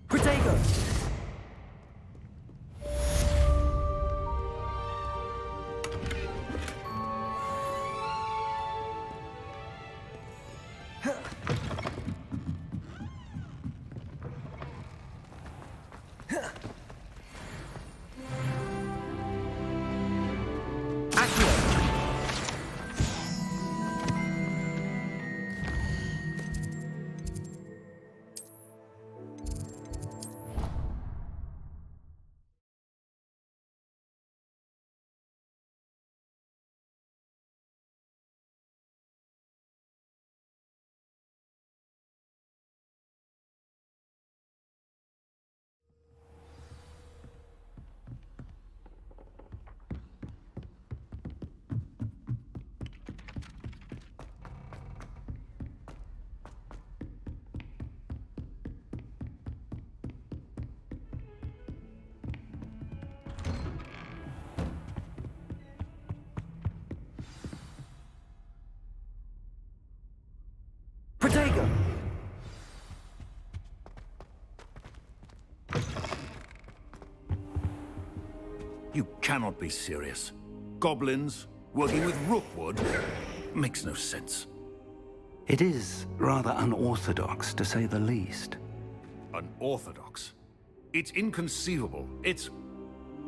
Protego! Protego! You cannot be serious. Goblins working with Rookwood makes no sense. It is rather unorthodox, to say the least. Unorthodox? It's inconceivable. It's...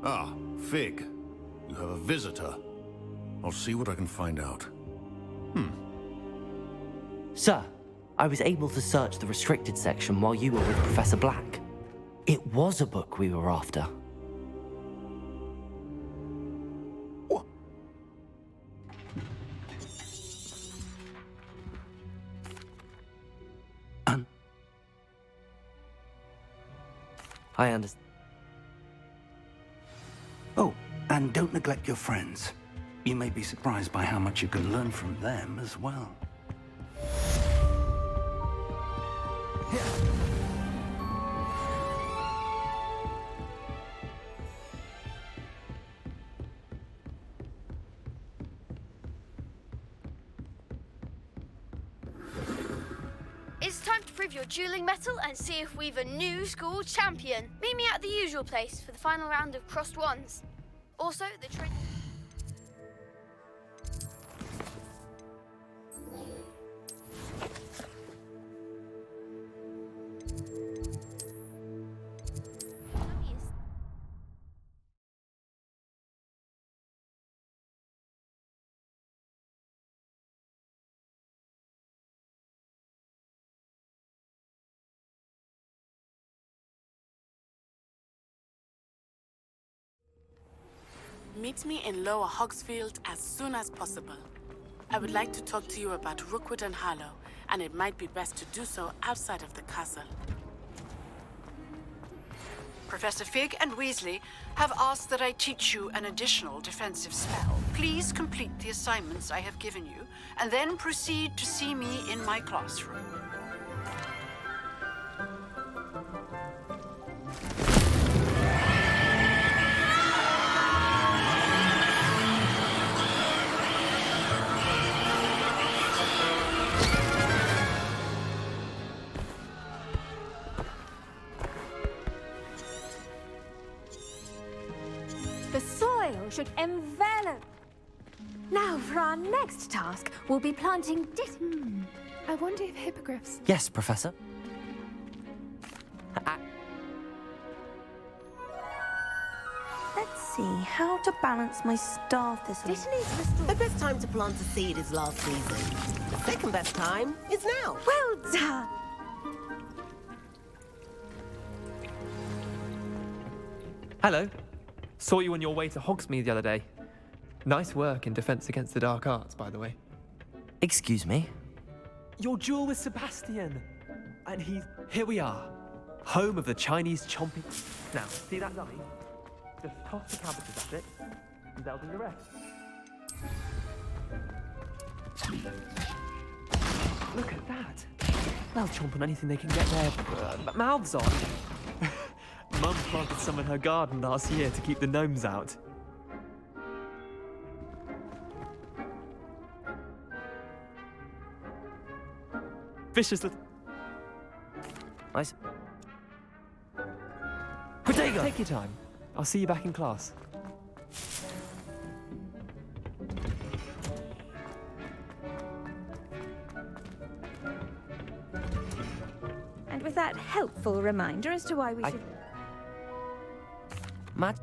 Ah, Fig. You have a visitor. I'll see what I can find out. Sir, I was able to search the restricted section while you were with Professor Black. It was a book we were after. I understand. Oh, and don't neglect your friends. You may be surprised by how much you can learn from them as well. It's time to prove your dueling mettle and see if we've a new school champion. Meet me at the usual place for the final round of crossed wands. Also, the train... Meet me in Lower Hogsfield as soon as possible. I would like to talk to you about Rookwood and Harlow, and it might be best to do so outside of the castle. Professor Fig and Weasley have asked that I teach you an additional defensive spell. Please complete the assignments I have given you, and then proceed to see me in my classroom. The soil should envelop. Now, for our next task, we'll be planting I wonder if hippogriffs... Yes, Professor. Let's see how to balance my staff this week. The best time to plant a seed is last season. The second best time is now. Well done! Hello. Saw you on your way to Hogsmeade the other day. Nice work in Defense Against the Dark Arts, by the way. Excuse me? Your duel with Sebastian. And here we are. Home of the Chinese chomping... Now, see that dummy? Just toss the cabbages at it, and they'll do the rest. Look at that. They'll chomp on anything they can get their mouths on. Mum planted some in her garden last year to keep the gnomes out. Vicious little... Nice. Protego! Take your time. I'll see you back in class. And with that helpful reminder as to why we should... Matt?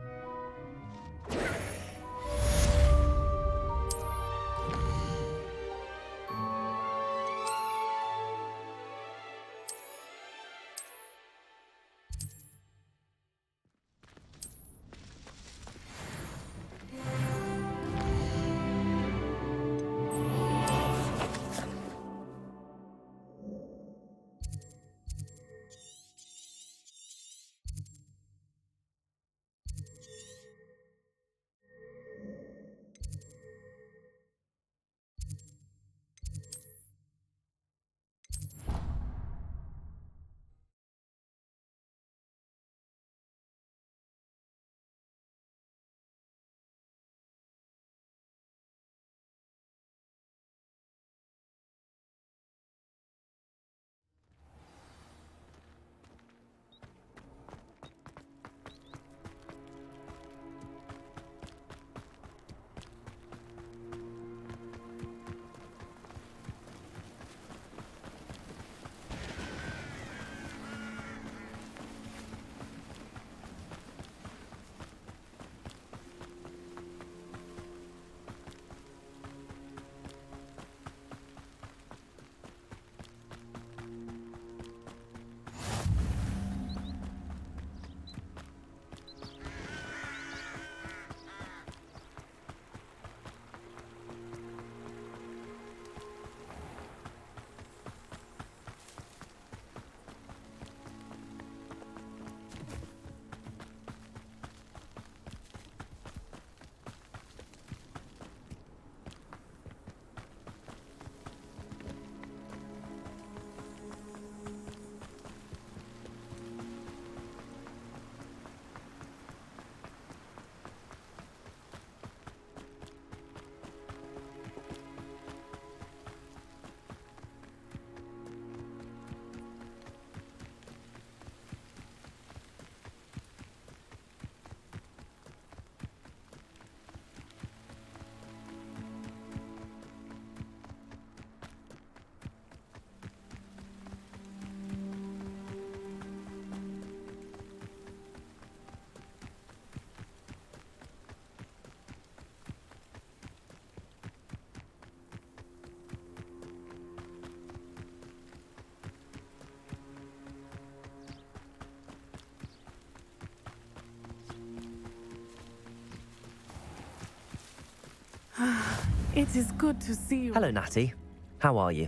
It is good to see you. Hello, Natty. How are you?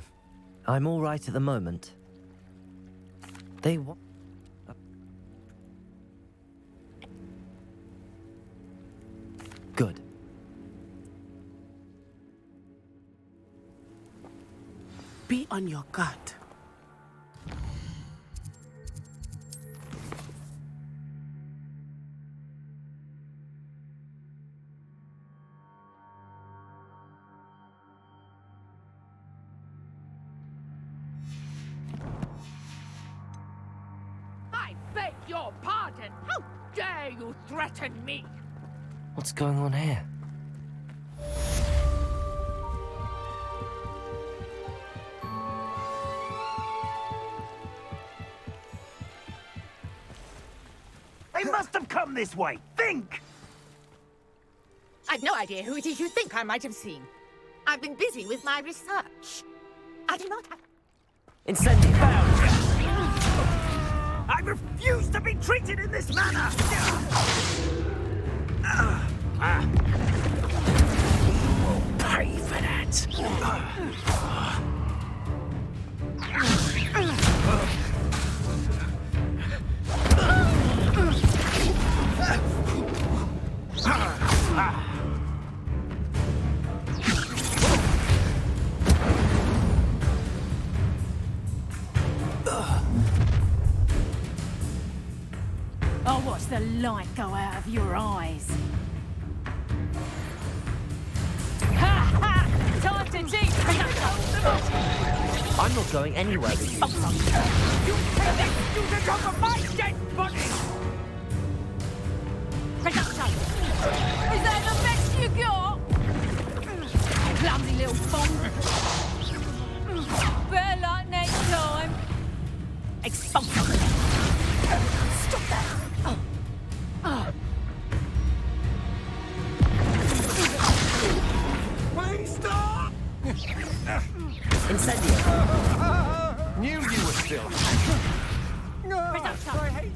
I'm all right at the moment. They what? Good. Be on your guard. I beg your pardon. How dare you threaten me? What's going on here? They must have come this way. Think! I've no idea who it is you think I might have seen. I've been busy with my research. I do not have... Incendio! I refuse to be treated in this manner! You will pay for that! I'll watch the light go out of your eyes. Ha ha! Time to teach! I'm not going anywhere with you. You take that student off of my dead body! Is that the best you got? Clumsy little bomb. Better luck next time. Expulsion. Stop that. Please stop! Incendio! Knew you were still. I hate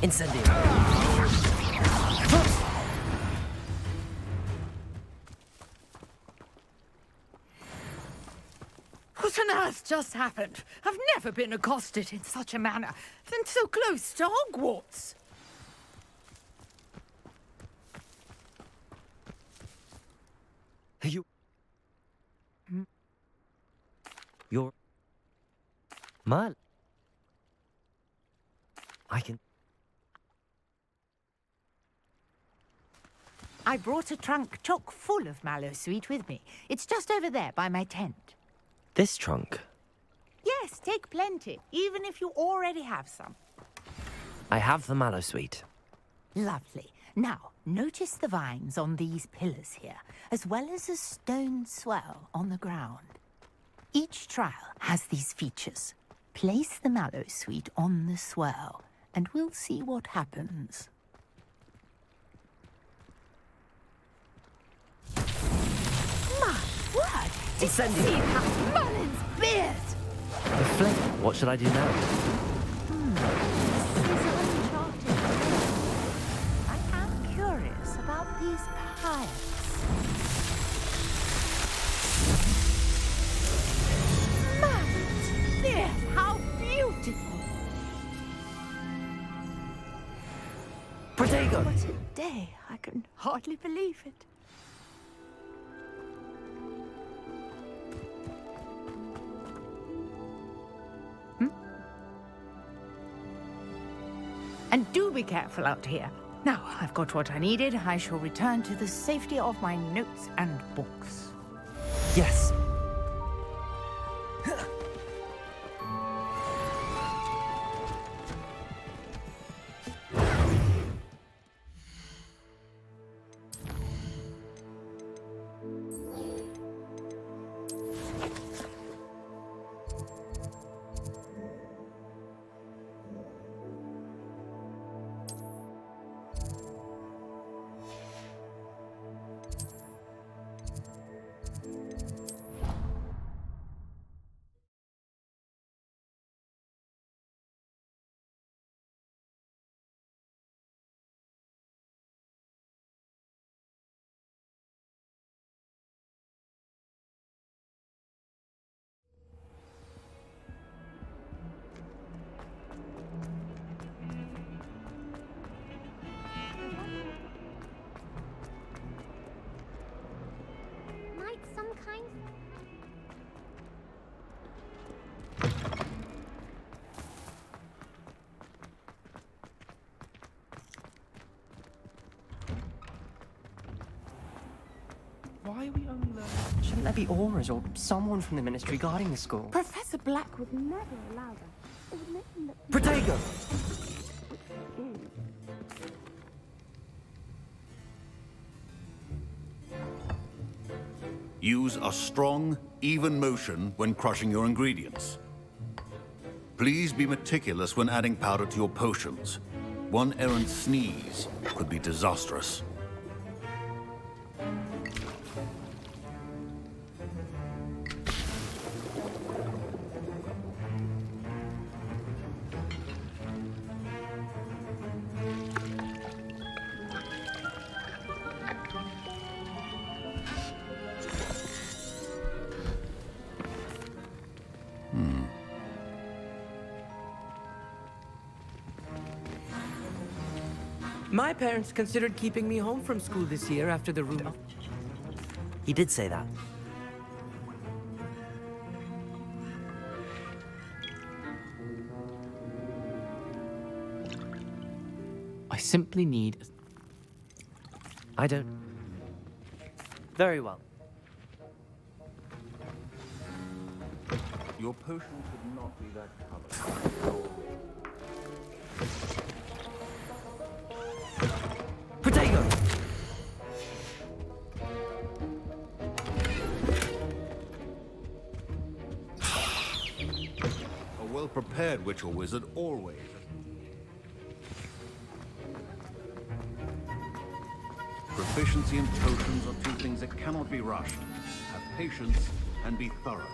Incendio! What on earth just happened? I've never been accosted in such a manner, and so close to Hogwarts. You're... Mal... I can... I brought a trunk chock full of mallow sweet with me. It's just over there by my tent. This trunk? Yes, take plenty, even if you already have some. I have the mallow sweet. Lovely. Now, notice the vines on these pillars here, as well as a stone swell on the ground. Each trial has these features. Place the mallow sweet on the swell, and we'll see what happens. My word! Incendio! See that Merlin's beard! The flame. What should I do now? This is uncharted. I am curious about these piles. Yes, how beautiful! Protego! What a day. I can hardly believe it. And do be careful out here. Now, I've got what I needed. I shall return to the safety of my notes and books. Yes. Shouldn't there be Aurors or someone from the ministry guarding the school? Professor Black would never allow that. It would make him look... Protego! Use a strong, even motion when crushing your ingredients. Please be meticulous when adding powder to your potions. One errant sneeze could be disastrous. My parents considered keeping me home from school this year after the rumor. He did say that. I simply need... I don't... Very well. Your potion should not be that color. Protego! A well-prepared witch or wizard always. Proficiency in potions are two things that cannot be rushed. Have patience and be thorough.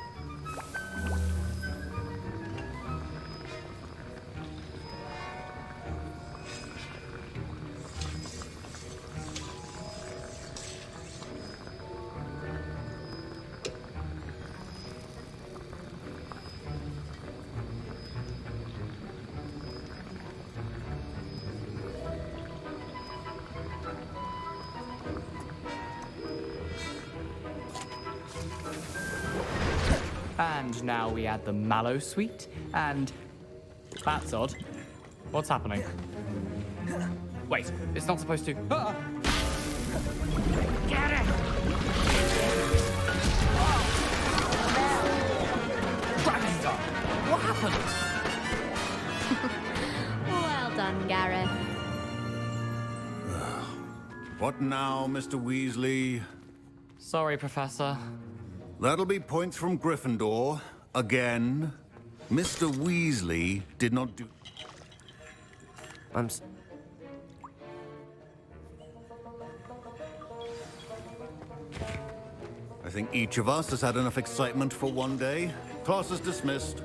And now we add the mallow sweet, and... That's odd. What's happening? Wait, it's not supposed to... Ah! Get it! Dragon's up! What happened? Well done, Gareth. What now, Mr. Weasley? Sorry, Professor. That'll be points from Gryffindor. Again. Mr. Weasley did not do... I think each of us has had enough excitement for one day. Class is dismissed.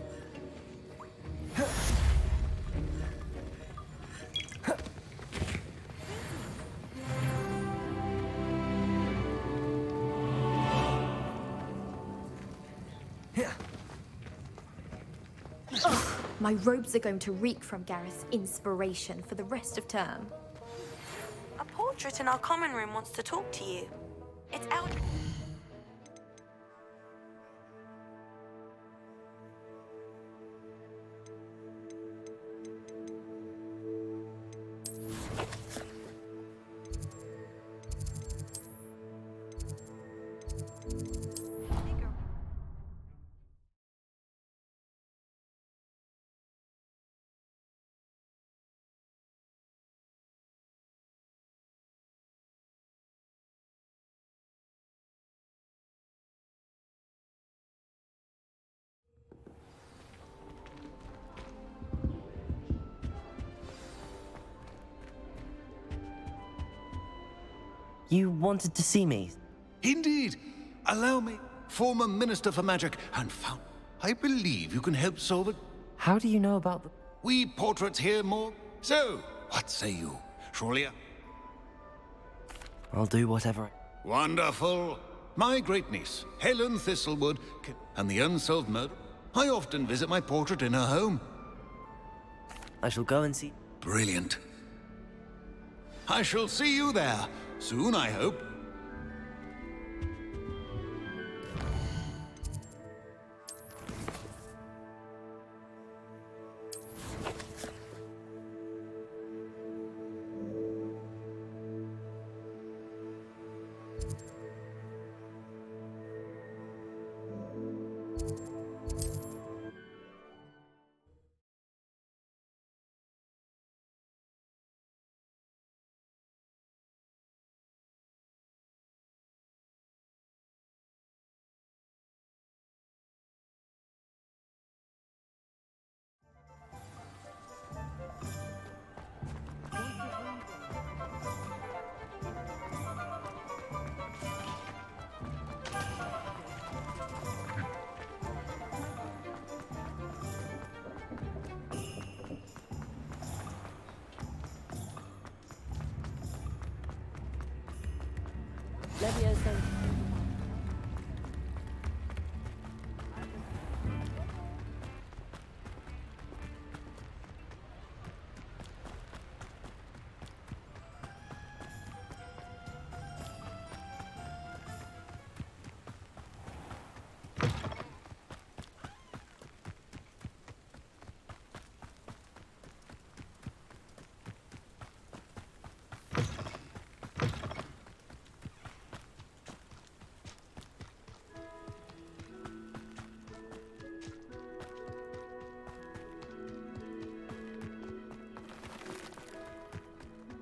My robes are going to reek from Gareth's inspiration for the rest of term. A portrait in our common room wants to talk to you. It's out. You wanted to see me? Indeed. Allow me, former Minister for Magic and found... I believe you can help solve it. How do you know about the... We portraits here more... So, what say you? Surely... I'll do whatever. Wonderful. My great-niece, Helen Thistlewood, and the unsolved murder. I often visit my portrait in her home. I shall go and see... Brilliant. I shall see you there. Soon, I hope.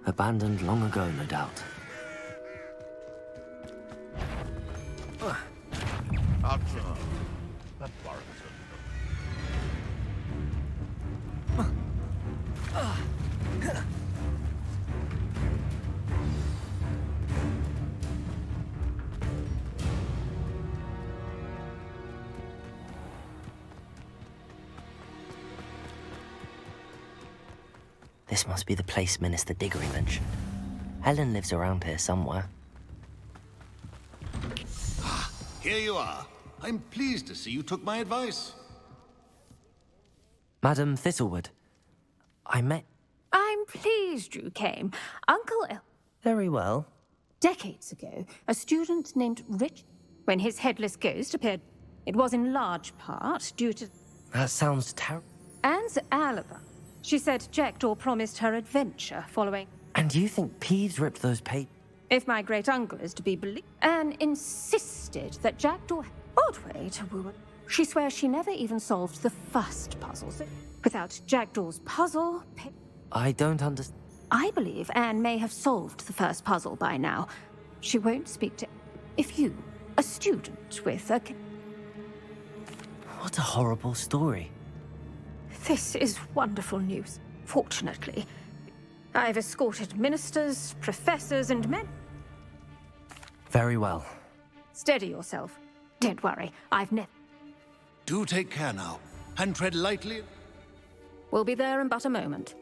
Abandoned long ago, no doubt. This must be the place Minister Diggory mentioned. Helen lives around here somewhere. Here you are. I'm pleased to see you took my advice. Madam Thistlewood, I met... I'm pleased you came. Uncle El... Very well. Decades ago, a student named Rich, when his headless ghost appeared, it was in large part due to... That sounds terrible. Anne's alibi. She said Jackdaw promised her adventure following... And you think Peeves ripped those papers? If my great-uncle is to be believed, Anne insisted that Jackdaw... Odd way to woo her. She swears she never even solved the first puzzle. So without Jackdaw's puzzle... I don't understand. I believe Anne may have solved the first puzzle by now. She won't speak to... If you, a student with a... What a horrible story. This is wonderful news. Fortunately, I've escorted ministers, professors, and men. Very well. Steady yourself. Don't worry, I've never... Do take care now, and tread lightly. We'll be there in but a moment.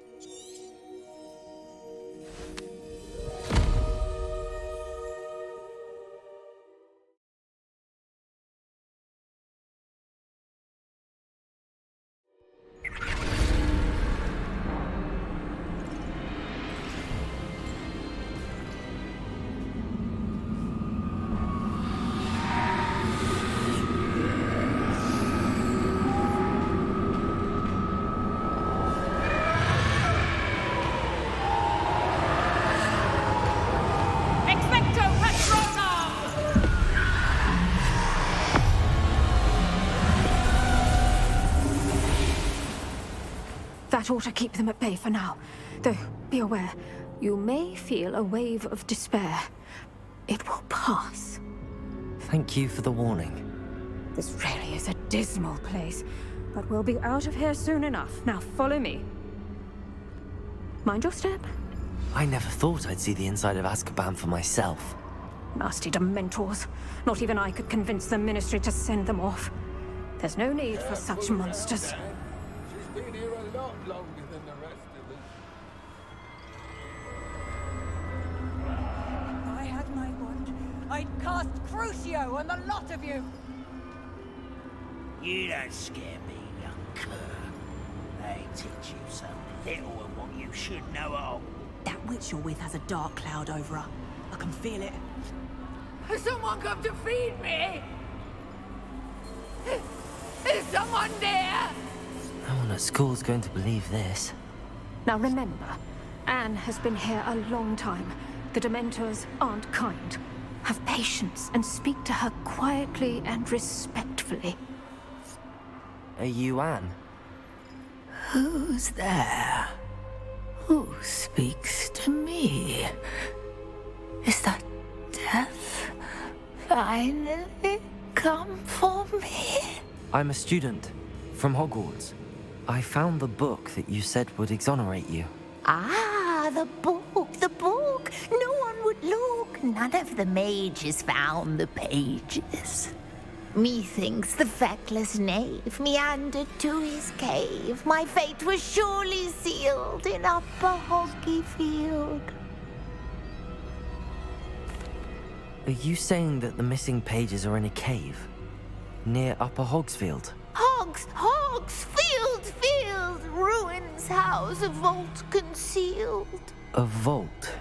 That ought to keep them at bay for now. Though, be aware, you may feel a wave of despair. It will pass. Thank you for the warning. This really is a dismal place, but we'll be out of here soon enough. Now follow me. Mind your step. I never thought I'd see the inside of Azkaban for myself. Nasty Dementors. Not even I could convince the Ministry to send them off. There's no need for such monsters. She's been here a lot longer than the rest of us. I had my wand. I'd cast Crucio on the lot of you. You don't scare me, young cur. They teach you so little of what you should know of. That witch you're with has a dark cloud over her. I can feel it. Has someone come to feed me? Is someone there? No one at school's going to believe this. Now remember, Anne has been here a long time. The Dementors aren't kind. Have patience and speak to her quietly and respectfully. Are you Anne? Who's there? Who speaks to me? Is that death finally come for me? I'm a student from Hogwarts. I found the book that you said would exonerate you. Ah, the book, the book. No one would look. None of the mages found the pages. Methinks the feckless knave meandered to his cave. My fate was surely sealed in Upper Hoggyfield. Are you saying that the missing pages are in a cave? Near Upper Hogsfield? Hogsfield, ruins house, a vault concealed. A vault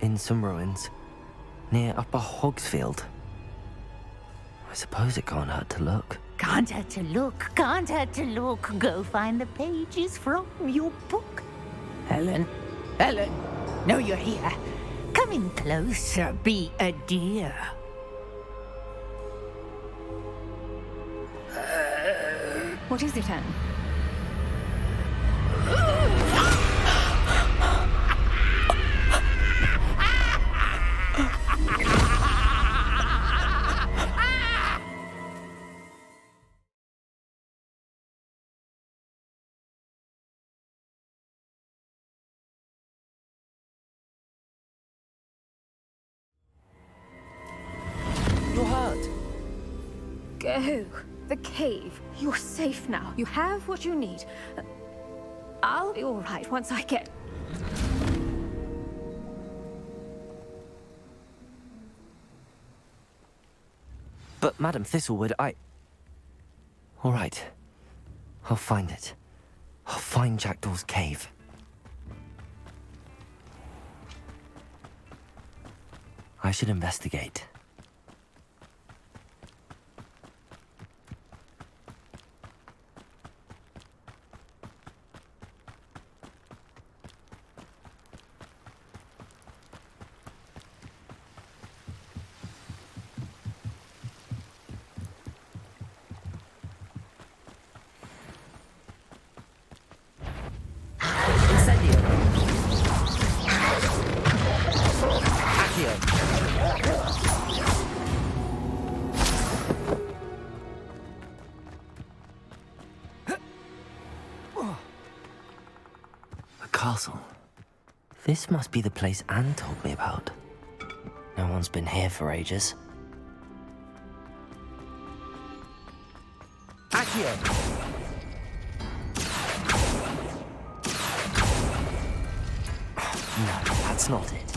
in some ruins near Upper Hogsfield? I suppose it can't hurt to look. Can't hurt to look, can't hurt to look. Go find the pages from your book. Helen, know you're here. Come in closer, be a dear. What is it, Anne? You're hurt. Go. The cave. You're safe now. You have what you need. I'll be all right once I get... But Madam Thistlewood, All right. I'll find it. I'll find Jackdaw's cave. I should investigate. Castle. This must be the place Anne told me about. No one's been here for ages. Accio! No, that's not it.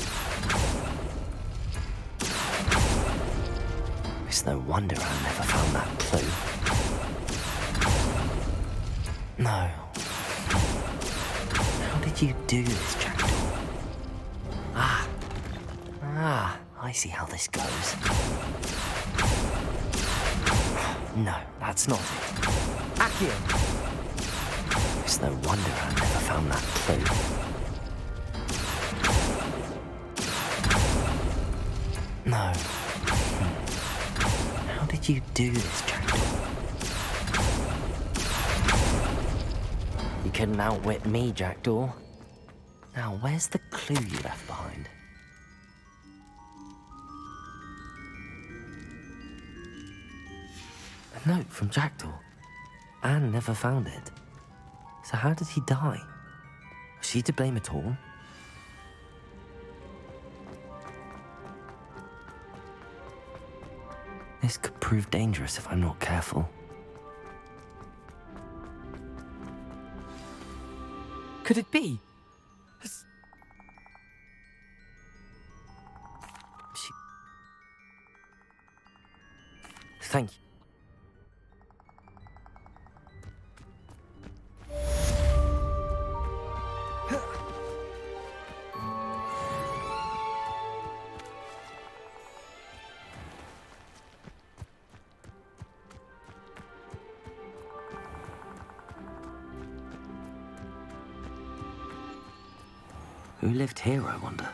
It's no wonder I never found that clue. No. How did you do this, Jackdaw? I see how this goes. No, that's not it. Accio! It's no wonder I never found that clue. No. How did you do this, Jackdaw? You couldn't outwit me, Jackdaw. Now, where's the clue you left behind? A note from Jackdaw. Anne never found it. So how did he die? Was she to blame at all? This could prove dangerous if I'm not careful. Could it be? Thank you. Who lived here, I wonder?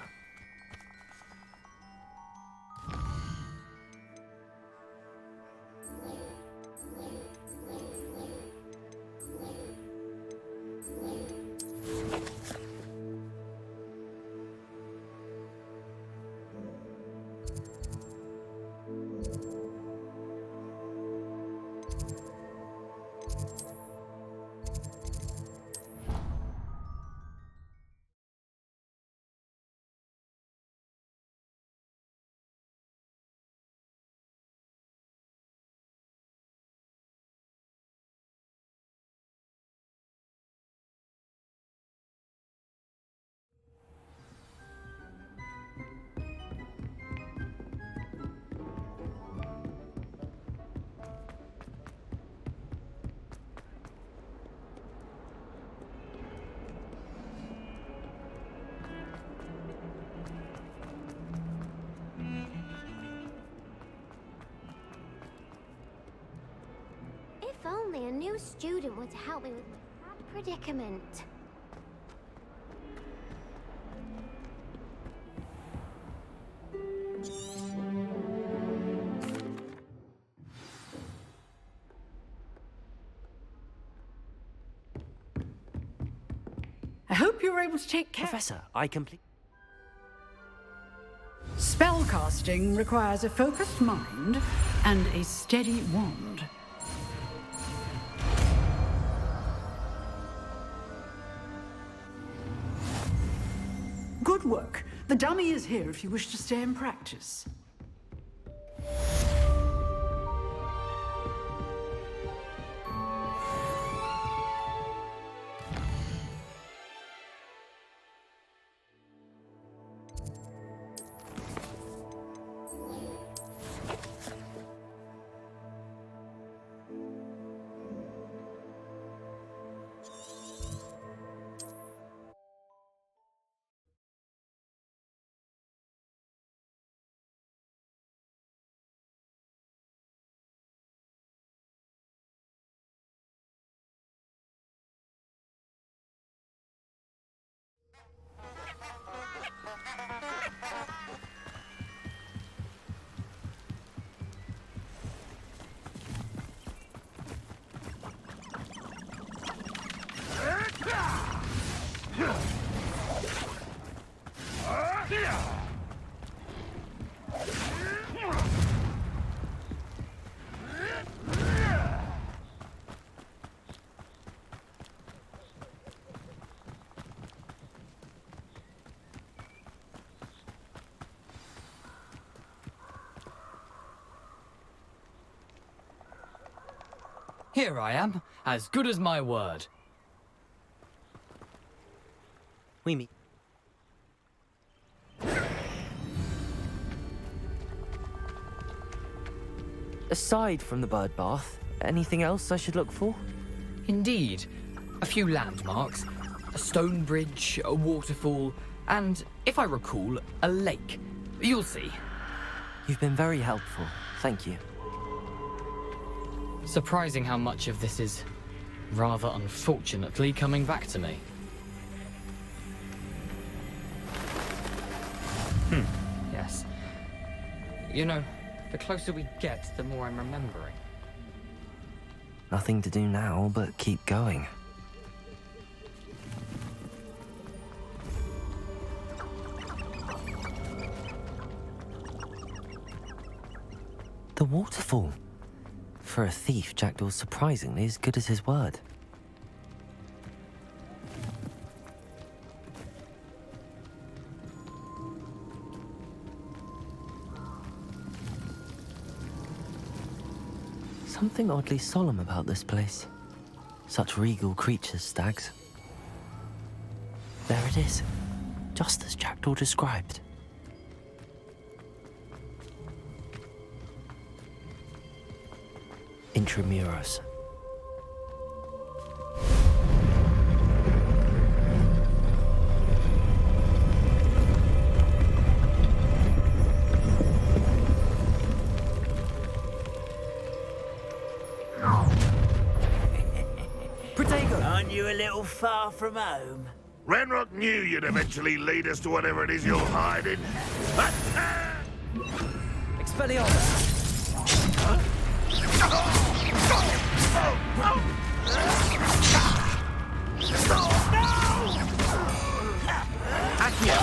only a new student were to help me with my sad predicament. I hope you're able to take care. Professor, I complete. Spellcasting requires a focused mind and a steady wand. Good work. The dummy is here if you wish to stay and practice. Here I am, as good as my word. We meet. Aside from the bird bath, anything else I should look for? Indeed. A few landmarks, a stone bridge, a waterfall, and, if I recall, a lake. You'll see. You've been very helpful. Thank you. Surprising how much of this is, rather unfortunately, coming back to me. Yes. You know, the closer we get, the more I'm remembering. Nothing to do now but keep going. The waterfall. For a thief, Jackdaw's surprisingly as good as his word. Something oddly solemn about this place. Such regal creatures, stags. There it is, just as Jackdaw described. Intramuros. Aren't you a little far from home? Ranrock knew you'd eventually lead us to whatever it is you're hiding. Expelliarmus! Accio!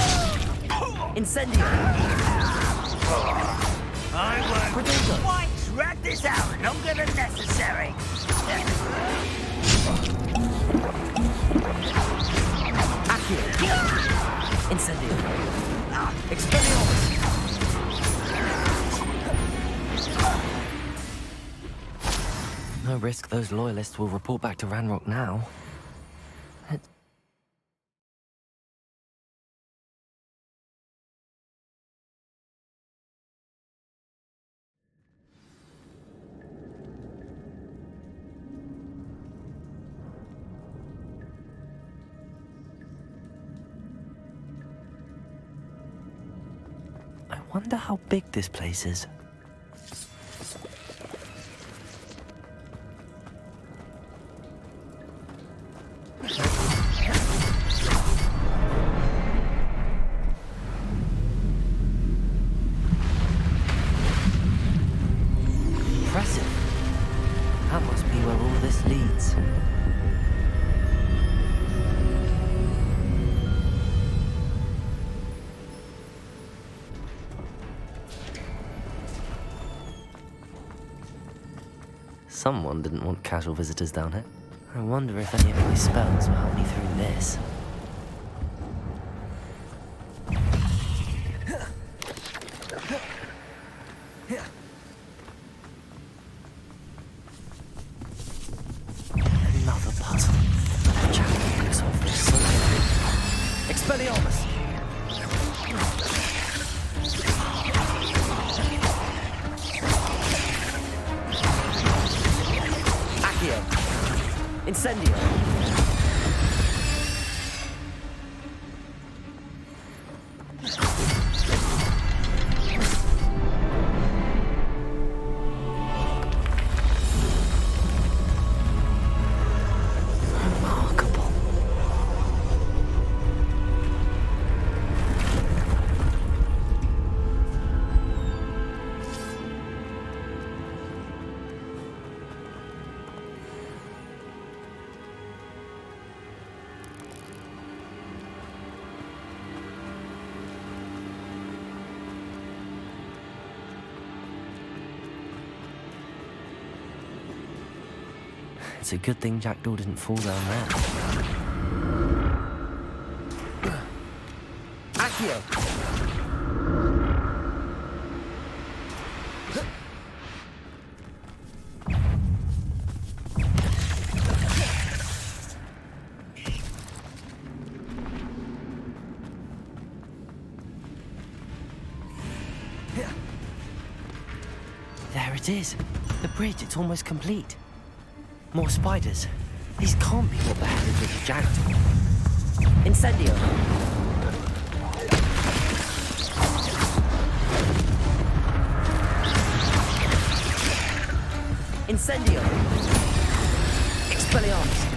Incendio! I won't quite drag this out longer than necessary. Accio! Incendio! Expelliarmus! No risk those loyalists will report back to Ranrock now. I wonder how big this place is. impressive. That must be where all this leads. Someone didn't want casual visitors down here. I wonder if any of my spells will help me through this. Another puzzle. Jack looks off this something. Expelliarmus! Incendio! Remarkable. It's a good thing Jackdaw didn't fall down there. Accio! There it is. The bridge, it's almost complete. More spiders. These can't be what beheaded Richard Jackdaw. Incendio! Incendio! Expelliarmus!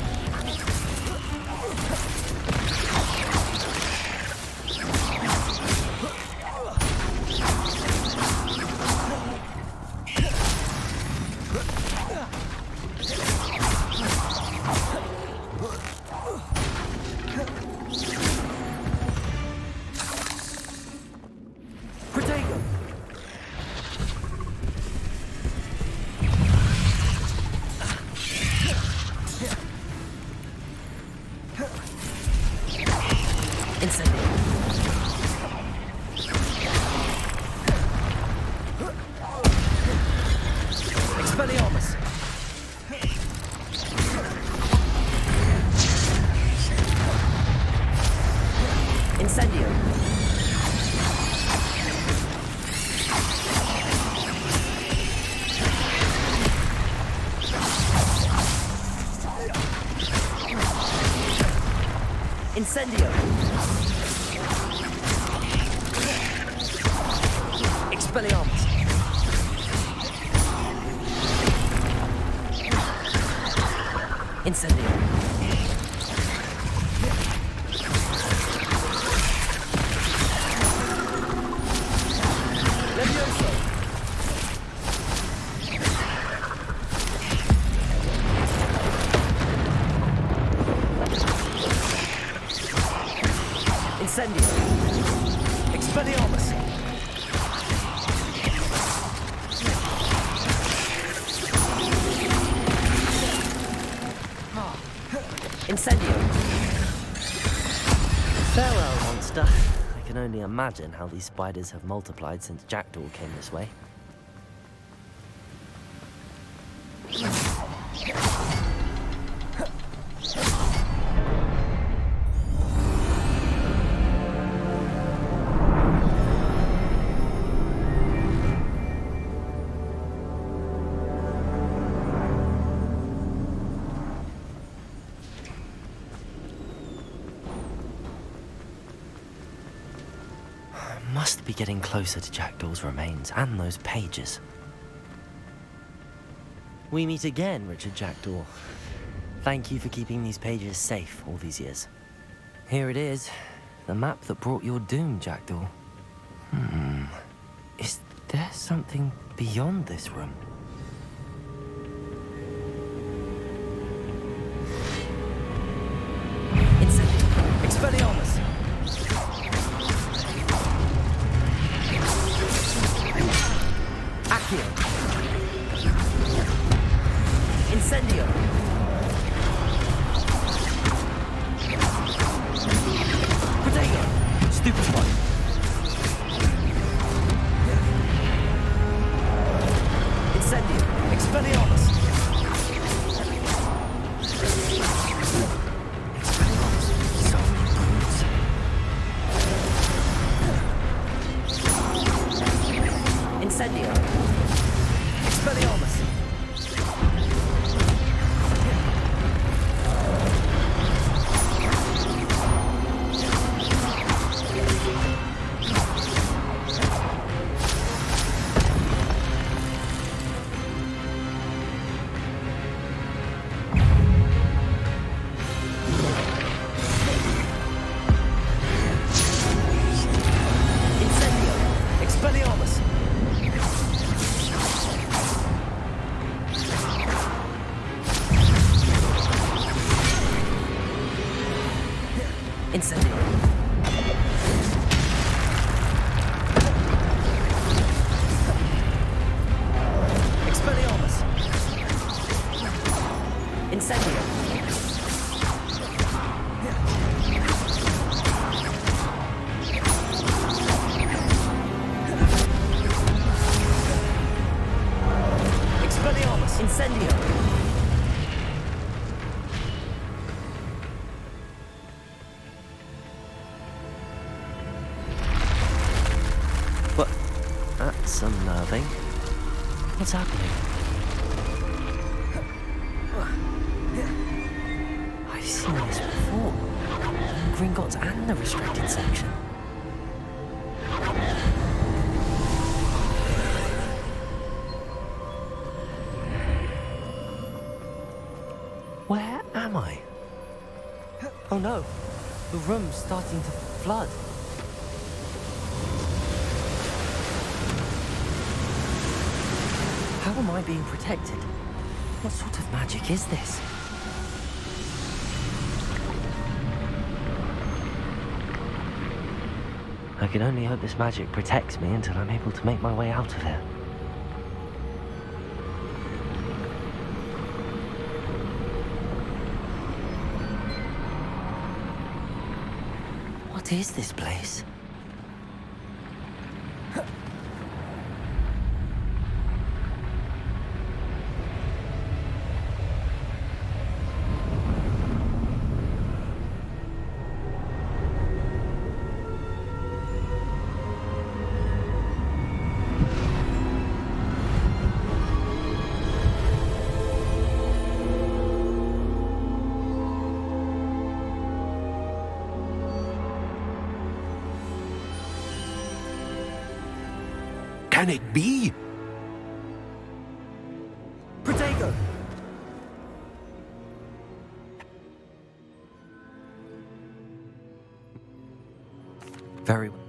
Expelliarmus! Incendio! Incendio! Expelliarmus! Incendio! Levioso! Incendio! Expelliarmus! Incendio! Farewell, monster. I can only imagine how these spiders have multiplied since Jackdaw came this way. Must be getting closer to Jackdaw's remains and those pages. We meet again, Richard Jackdaw. Thank you for keeping these pages safe all these years. Here it is, the map that brought your doom, Jackdaw. Is there something beyond this room? Incendio! Protego! Stupefy! Incendio! Expelliarmus! Expelliarmus! So many brutes. Incendio! Expelliarmus! Incendio! Expelliarmus! Incendio! Expelliarmus! Incendio! What? That's unnerving. What's happening? I've seen this before. Gringotts and the restricted section. Where am I? Oh no, the room's starting to flood. How am I being protected? What sort of magic is this? I can only hope this magic protects me until I'm able to make my way out of here. What is this place? Can it be? Protego! Very well.